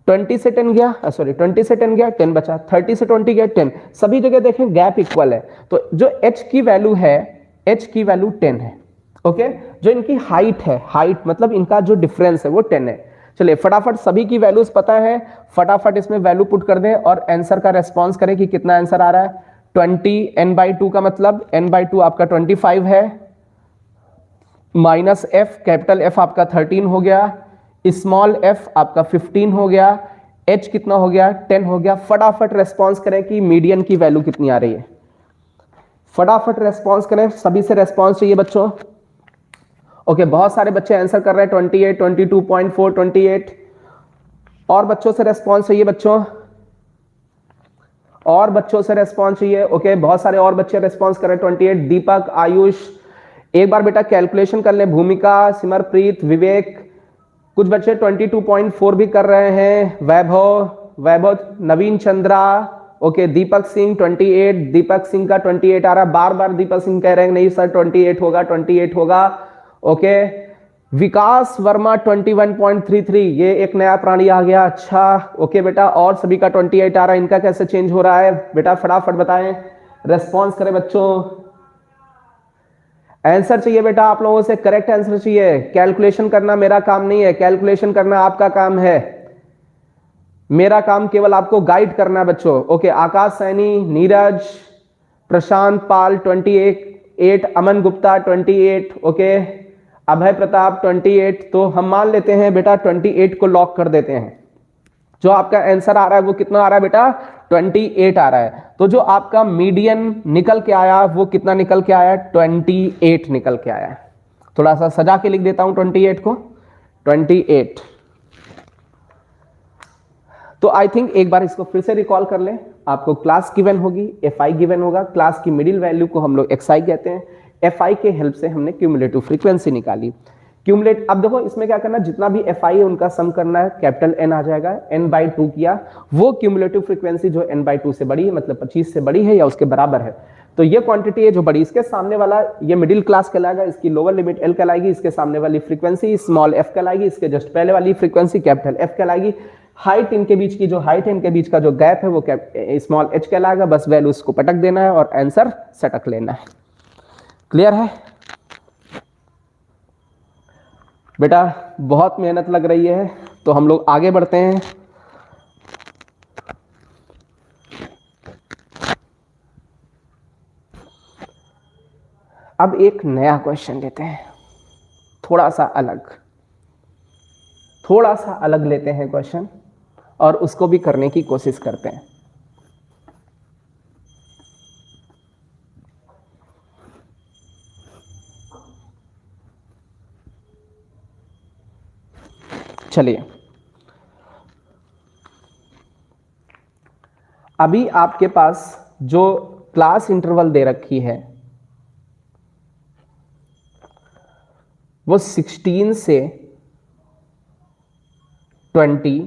20 से 10 गया, 20 से 10 गया, 10 बचा, 30 से 20 गया, 10, सभी जगह देखें गैप इक्वल है। तो जो H की वैल्यू है, H की वैल्यू 10 है। ओके, जो इनकी हाइट है, हाइट मतलब इनका जो डिफरेंस है वो 10 है। चलिए फटाफट सभी की वैल्यूज पता है, फटाफट इसमें वैल्यू पुट कर दें और आंसर का रेस्पॉन्स करें कि कितना आंसर आ रहा है। 20 n/2 का मतलब n/2 आपका 25 है, माइनस f, कैपिटल F आपका 13 हो गया, स्मॉल f आपका 15 हो गया, h कितना हो गया 10 हो गया। फटाफट रेस्पॉन्स करें कि मीडियन की वैल्यू कितनी आ रही है, फटाफट रेस्पॉन्स करें, सभी से रेस्पॉन्स चाहिए बच्चों। ओके, बहुत सारे बच्चे आंसर कर रहे हैं 28, 22.4, 28। और बच्चों से रेस्पॉन्स चाहिए बच्चों, और बच्चों से रेस्पॉन्स चाहिए। ओके, बहुत सारे और बच्चे रेस्पॉन्स कर रहे हैं 28। दीपक, आयुष, एक बार बेटा कैलकुलेशन कर ले। भूमिका, सिमरप्रीत, विवेक, कुछ बच्चे 22.4 भी कर रहे हैं। वैभव, नवीन चंद्रा, ओके, दीपक सिंह 28, दीपक सिंह का 28 आ रहा है। बार बार दीपक सिंह कह रहे हैं नहीं सर 28 होगा, 28 होगा। ओके, विकास वर्मा 21.33, ये एक नया प्राणी आ गया, अच्छा। ओके बेटा, और सभी का 28 आ रहा है, इनका कैसे चेंज हो रहा है बेटा, फटाफट बताएं, रेस्पॉन्स करें बच्चों। आंसर चाहिए बेटा आप लोगों से, करेक्ट आंसर चाहिए। कैलकुलेशन करना मेरा काम नहीं है, कैलकुलेशन करना आपका काम है, मेरा काम केवल आपको गाइड करना है बच्चों। ओके, आकाश सैनी, नीरज, प्रशांत पाल 28, अमन गुप्ता 28, ओके, अभय प्रताप 28। तो हम मान लेते हैं बेटा 28 को लॉक कर देते हैं। जो आपका आंसर आ रहा है वो कितना आ रहा है बेटा, 28 आ रहा है। तो जो आपका मीडियन निकल के आया वो कितना निकल के आया, 28 निकल के आया। थोड़ा सा सजा के लिख देता हूं 28 को, 28। तो आई थिंक एक बार इसको फिर से रिकॉल कर लें। आपको क्लास गिवन होगी, fi गिवन होगा, क्लास की मिडिल वैल्यू को हम लोग xi कहते हैं। fi के हेल्प से हमने क्यूमुलेटिव फ्रीक्वेंसी निकाली। अब देखो इसमें क्या करना, जितना भी fi है उनका सम करना है, कैपिटल N आ जाएगा, n/2 किया, वो क्यूमुलेटिव फ्रीक्वेंसी जो n/2 से बड़ी है, मतलब 25 से बड़ी है या उसके बराबर है, तो ये क्वांटिटी है जो बड़ी, इसके सामने वाला ये मिडिल क्लास कहलाएगा, इसकी लोअर लिमिट L कहलाएगी, इसके सामने वाली फ्रीक्वेंसी स्मॉल f कहलाएगी, इसके जस्ट पहले वाली फ्रीक्वेंसी कैपिटल F कहलाएगी। हाइट इनके बीच की जो हाइट है, इनके बीच का जो गैप है वो स्मॉल h कहलाएगा। बस वैल्यूज को पटक देना है और आंसर सटक लेना है। क्लियर है बेटा? बहुत मेहनत लग रही है, तो हम लोग आगे बढ़ते हैं। अब एक नया क्वेश्चन लेते हैं, थोड़ा सा अलग लेते हैं क्वेश्चन, और उसको भी करने की कोशिश करते हैं। चलिए, अभी आपके पास जो क्लास इंटरवल दे रखी है वो 16 से 20,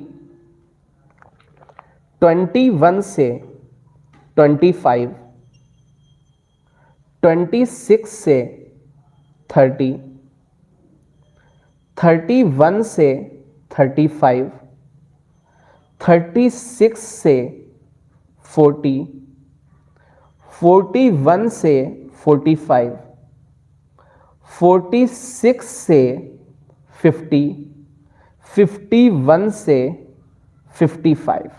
21 से 25, 26 से 30, 31 से 35, 36 से 40, 41 से 45, 46 से 50, 51 से 55।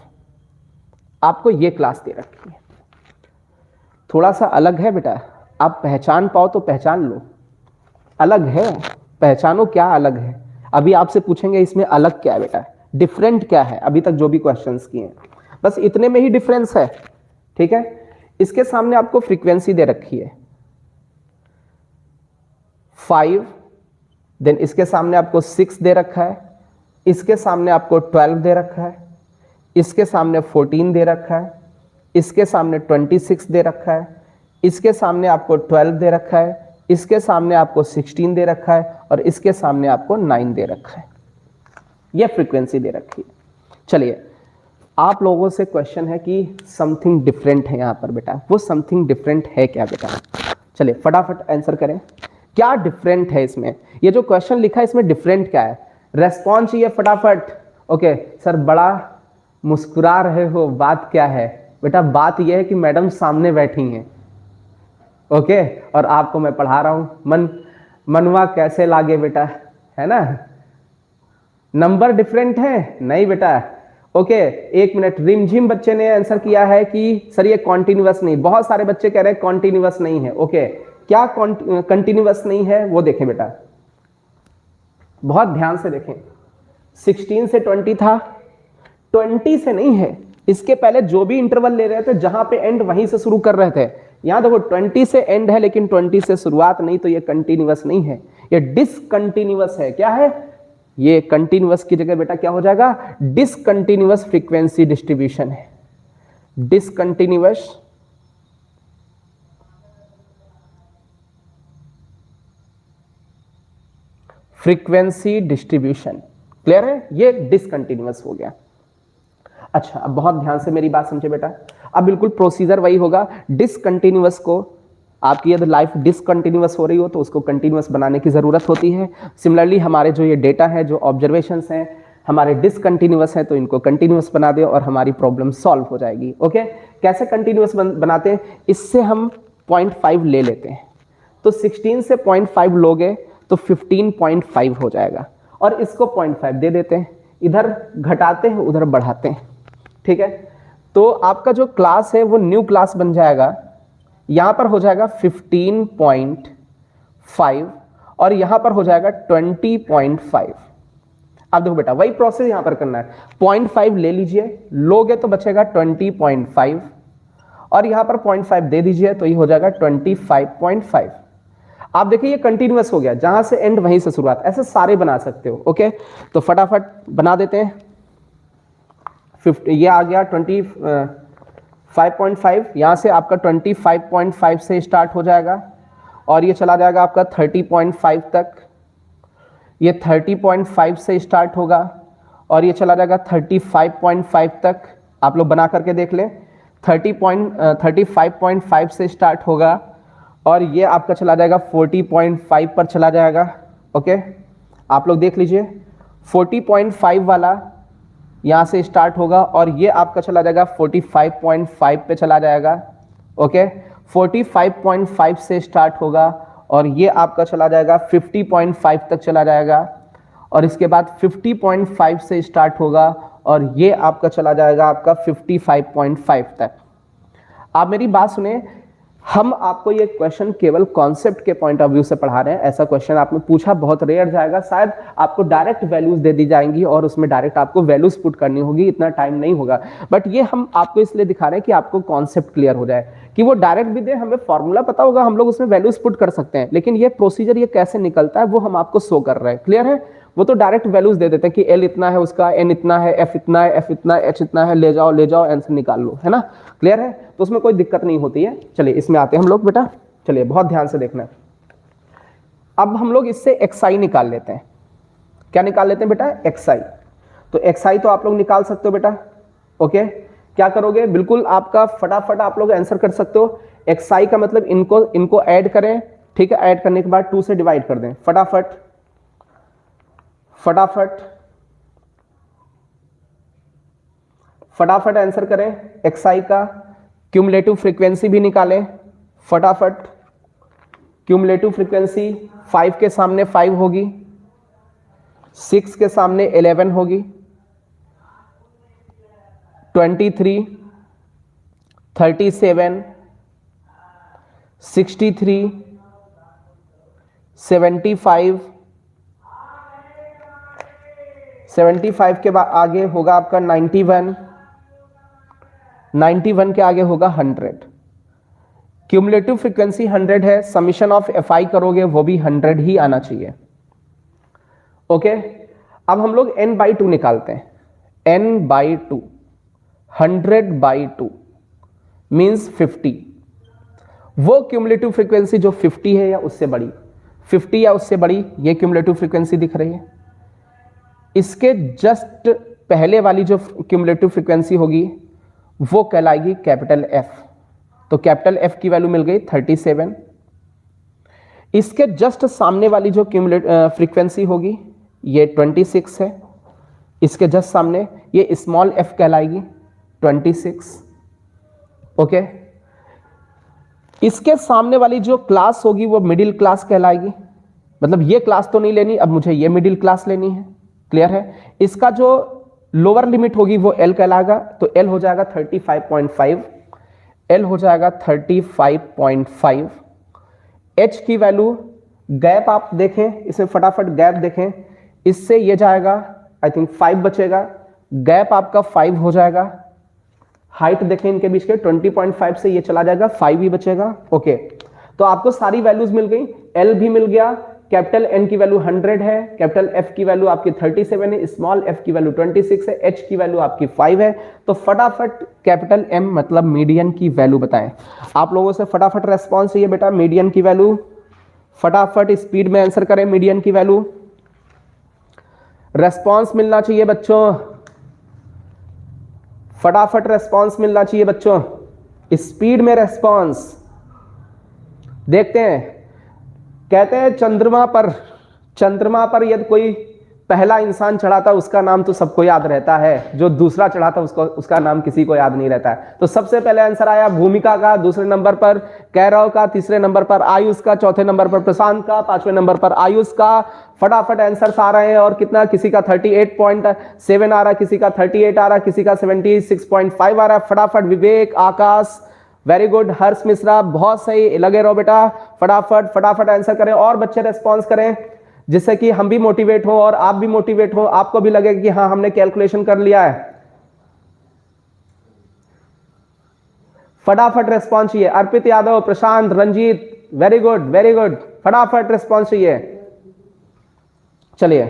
आपको ये क्लास दे रखी है, थोड़ा सा अलग है बेटा, आप पहचान पाओ तो पहचान लो, अलग है, पहचानो क्या अलग है। अभी आपसे पूछेंगे इसमें अलग क्या है बेटा, डिफरेंट क्या है, अभी तक जो भी क्वेश्चंस किए हैं बस इतने में ही डिफरेंस है, ठीक है। इसके सामने आपको फ्रीक्वेंसी दे रखी है 5, देन इसके सामने आपको 6 दे रखा है, इसके सामने आपको 12 दे रखा है, इसके सामने 14 दे रखा है, इसके सामने 26 दे रखा है, इसके सामने आपको 12 दे रखा है, इसके सामने आपको 16 दे रखा है, और इसके सामने आपको 9 दे रखा है। यह फ्रीक्वेंसी दे रखी है। चलिए, आप लोगों से क्वेश्चन है कि समथिंग डिफरेंट है यहाँ पर बेटा, वो समथिंग डिफरेंट है क्या बेटा? चलिए फटाफट आंसर करें, क्या डिफरेंट है इसमें? ये जो क्वेश्चन लिखा है इसमें डिफरेंट क्या है? रेस्पॉन्स चाहिए फटाफट। ओके सर, बड़ा मुस्कुरा रहे हो, बात क्या है? बेटा बात यह है कि मैडम सामने बैठी हैं, ओके, और आपको मैं पढ़ा रहा हूं। मनवा कैसे लागे बेटा, है ना? नंबर डिफरेंट है? नहीं बेटा, ओके एक मिनट, रिमझिम बच्चे ने आंसर किया है कि सर ये कॉन्टिन्यूअस नहीं। बहुत सारे बच्चे कह रहे हैं कॉन्टिन्यूअस नहीं है। ओके क्या कंटिन्यूअस नहीं है वो देखें बेटा, बहुत ध्यान से देखें। 16 से 20 था, 20 से नहीं है। इसके पहले जो भी इंटरवल ले रहे थे जहां पे एंड वहीं से शुरू कर रहे थे। यहां देखो 20 से एंड है लेकिन 20 से शुरुआत नहीं, तो ये कंटिन्यूअस नहीं है, ये डिसकंटिन्यूअस है। क्या है ये? कंटिन्यूअस की जगह बेटा क्या हो जाएगा? डिसकंटिन्यूअस फ्रीक्वेंसी डिस्ट्रीब्यूशन है। Discontinuous frequency distribution. क्लियर है? ये डिसकंटिन्यूअस हो गया। अच्छा अब बहुत ध्यान से मेरी बात समझे बेटा। अब बिल्कुल प्रोसीजर वही होगा। डिसकंटिन्यूअस को, आपकी यदि लाइफ डिसकंटिन्यूअस हो रही हो तो उसको कंटिन्यूअस बनाने की जरूरत होती है। सिमिलरली हमारे जो ये डेटा है, जो ऑब्जर्वेशंस हैं हमारे डिसकंटिन्यूअस हैं, तो इनको कंटिन्यूअस बना दे और हमारी प्रॉब्लम सॉल्व हो जाएगी। ओके कैसे कंटिन्यूअस बनाते हैं? इससे हम 0.5 ले लेते हैं, तो 16 से 0.5 लोगे तो 15.5 हो जाएगा, और इसको 0.5 दे देते हैं, इधर घटाते हैं उधर बढ़ाते हैं। ठीक है, तो आपका जो क्लास है वो न्यू क्लास बन जाएगा। यहां पर हो जाएगा 15.5 और यहां पर हो जाएगा 20.5। अब देखो बेटा वही प्रोसेस यहां पर करना है। 0.5 ले लीजिए, लोगे तो बचेगा 20.5 और यहां पर 0.5 दे दीजिए तो ये हो जाएगा 25.5। आप देखिए ये कंटिन्यूअस हो गया, जहां से एंड वहीं से शुरुआत। ऐसे सारे बना सकते हो। ओके तो फटाफट बना देते हैं। 50 ये आ गया 25.5, यहां से आपका 25.5 से स्टार्ट हो जाएगा और ये चला जाएगा आपका 30.5 तक। ये 30.5 से स्टार्ट होगा और ये चला जाएगा 35.5 तक। आप लोग बना करके देख लें। 35.5 से स्टार्ट होगा और ये आपका चला जाएगा 40.5 पर चला जाएगा। ओके आप लोग देख लीजिए, 40.5 वाला यहाँ से स्टार्ट होगा और ये आपका चला जाएगा 45.5 पे चला जाएगा। ओके 45.5 से स्टार्ट होगा और ये आपका चला जाएगा 50.5 तक चला जाएगा और इसके बाद 50.5 से स्टार्ट होगा और ये आपका चला जाएगा आपका 55.5 तक। आप मेरी बात सुने, हम आपको ये क्वेश्चन केवल कॉन्सेप्ट के पॉइंट ऑफ व्यू से पढ़ा रहे हैं। ऐसा क्वेश्चन आपने पूछा बहुत रेयर जाएगा, शायद आपको डायरेक्ट वैल्यूज दे दी जाएंगी और उसमें डायरेक्ट आपको वैल्यूज पुट करनी होगी, इतना टाइम नहीं होगा। बट ये हम आपको इसलिए दिखा रहे हैं कि आपको कॉन्सेप्ट क्लियर हो जाए, कि वो डायरेक्ट भी दे, हमें फॉर्मूला पता होगा, हम लोग उसमें वैल्यूज पुट कर सकते हैं, लेकिन ये प्रोसीजर ये कैसे निकलता है वो हम आपको शो कर रहे हैं। क्लियर है? वो तो डायरेक्ट वैल्यूज दे देते हैं कि एल इतना है, उसका एन इतना है, एफ इतना है, एफ इतना है, एच इतना है, ले जाओ आंसर निकाल लो, है ना? क्लियर है? तो उसमें कोई दिक्कत नहीं होती है। चलिए इसमें आते हैं हम लोग बेटा। चलिए बहुत ध्यान से देखना। अब हम लोग इससे एक्सआई निकाल लेते हैं। क्या निकाल लेते हैं बेटा? एक्सआई। तो एक्सआई तो आप लोग निकाल सकते हो बेटा। ओके क्या करोगे? बिल्कुल आपका फटाफट आप लोग आंसर कर सकते हो। एक्सआई का मतलब इनको ऐड करें। ठीक है, ऐड करने के बाद 2 से डिवाइड कर दें। फटाफट आंसर करें एक्सआई का। क्यूमुलेटिव फ्रीक्वेंसी भी निकालें फटाफट। क्यूमुलेटिव फ्रीक्वेंसी 5 के सामने 5 होगी, 6 के सामने 11 होगी, 23, 37, 63, 75 के बाद आगे होगा आपका 91 के आगे होगा 100। क्यूमुलेटिव फ्रीक्वेंसी 100 है, समीशन ऑफ एफआई करोगे वो भी 100 ही आना चाहिए। ओके अब हम लोग n/2 निकालते हैं। n/2 100/2 means 50। वो क्यूमुलेटिव फ्रीक्वेंसी जो 50 है या उससे बड़ी, 50 या उससे बड़ी, ये क्यूमुलेटिव फ्रीक्वेंसी दिख रही है। इसके जस्ट पहले वाली जो क्यूमुलेटिव फ्रीक्वेंसी होगी वो कहलाएगी कैपिटल एफ। तो कैपिटल एफ की वैल्यू मिल गई 37। इसके जस्ट सामने वाली जो क्यूमुलेटिव फ्रीक्वेंसी होगी ये 26 है। इसके जस्ट सामने ये स्मॉल एफ कहलाएगी 26। ओके इसके सामने वाली जो क्लास होगी वो मिडिल क्लास कहलाएगी। मतलब ये क्लास तो नहीं लेनी, अब मुझे ये मिडिल क्लास लेनी है। क्लियर है? इसका जो लोअर लिमिट होगी वो एल कहलाएगा, तो एल हो जाएगा 35.5, एल हो जाएगा 35.5। एच की वैल्यू, गैप आप देखें इसमें, फटाफट गैप देखें, इससे ये जाएगा आई थिंक 5 बचेगा, गैप आपका 5 हो जाएगा। हाइट देखें इनके बीच के 20.5 से ये चला जाएगा, 5 ही बचेगा। ओके, तो आपको सारी वैल्यूज मिल गई, एल भी मिल गया, कैपिटल एन की वैल्यू 100 है, कैपिटल एफ की वैल्यू आपकी 37 है, स्मॉल एफ की वैल्यू 26 है, एच की वैल्यू आपकी 5 है। तो फटाफट कैपिटल एम मतलब मीडियन की वैल्यू बताएं। आप लोगों से फटाफट रेस्पॉन्स चाहिए बेटा, मीडियन की वैल्यू फटाफट स्पीड में आंसर करें, मीडियन की वैल्यू रेस्पॉन्स मिलना चाहिए बच्चों, फटाफट रेस्पॉन्स मिलना चाहिए बच्चों, स्पीड में रेस्पॉन्स। देखते हैं, कहते हैं चंद्रमा पर यदि कोई पहला इंसान चढ़ा था उसका नाम तो सबको याद रहता है, जो दूसरा चढ़ा था उसका नाम किसी को याद नहीं रहता है। तो सबसे पहले आंसर आया भूमिका का, दूसरे नंबर पर कैरव का, तीसरे नंबर पर आयुष का, चौथे नंबर पर प्रशांत का, पांचवें नंबर पर आयुष का। फटाफट आंसर्स आ रहे हैं, और कितना, किसी का 38.7 आ रहा है, किसी का 38 आ रहा है, किसी का 76.5 आ रहा है। फटाफट विवेक, आकाश, वेरी गुड, हर्ष मिश्रा, बहुत सही, लगे रहो बेटा, फटाफट आंसर करें और बच्चे रेस्पॉन्स करें, जिससे कि हम भी मोटिवेट हो और आप भी मोटिवेट हो, आपको भी लगे कि हाँ हमने कैलकुलेशन कर लिया है। फटाफट रेस्पॉन्स चाहिए, अर्पित यादव, प्रशांत, रंजीत, वेरी गुड, फटाफट रेस्पॉन्स चाहिए। चलिए,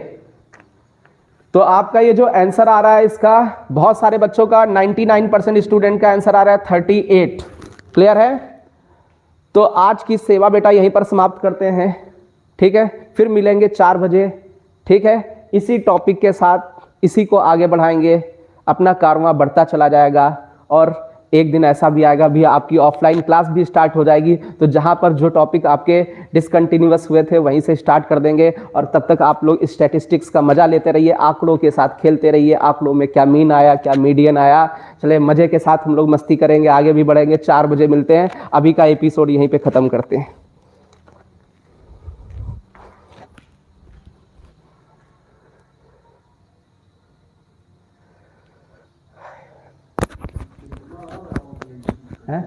तो आपका ये जो आंसर आ रहा है इसका, बहुत सारे बच्चों का 99% स्टूडेंट का आंसर आ रहा है 38। क्लियर है? तो आज की सेवा बेटा यहीं पर समाप्त करते हैं, ठीक है? फिर मिलेंगे 4 बजे, ठीक है? इसी टॉपिक के साथ इसी को आगे बढ़ाएंगे, अपना कारवां बढ़ता चला जाएगा, और एक दिन ऐसा भी आएगा भी आपकी ऑफलाइन क्लास भी स्टार्ट हो जाएगी, तो जहां पर जो टॉपिक आपके डिसकंटिन्यूअस हुए थे वहीं से स्टार्ट कर देंगे। और तब तक आप लोग स्टैटिस्टिक्स का मजा लेते रहिए, आंकड़ों के साथ खेलते रहिए, आंकड़ों में क्या मीन आया, क्या मीडियन आया। चले, मजे के साथ हम लोग मस्ती करेंगे, आगे भी बढ़ेंगे। 4 बजे मिलते हैं, अभी का एपिसोड यहीं पे खत्म करते हैं।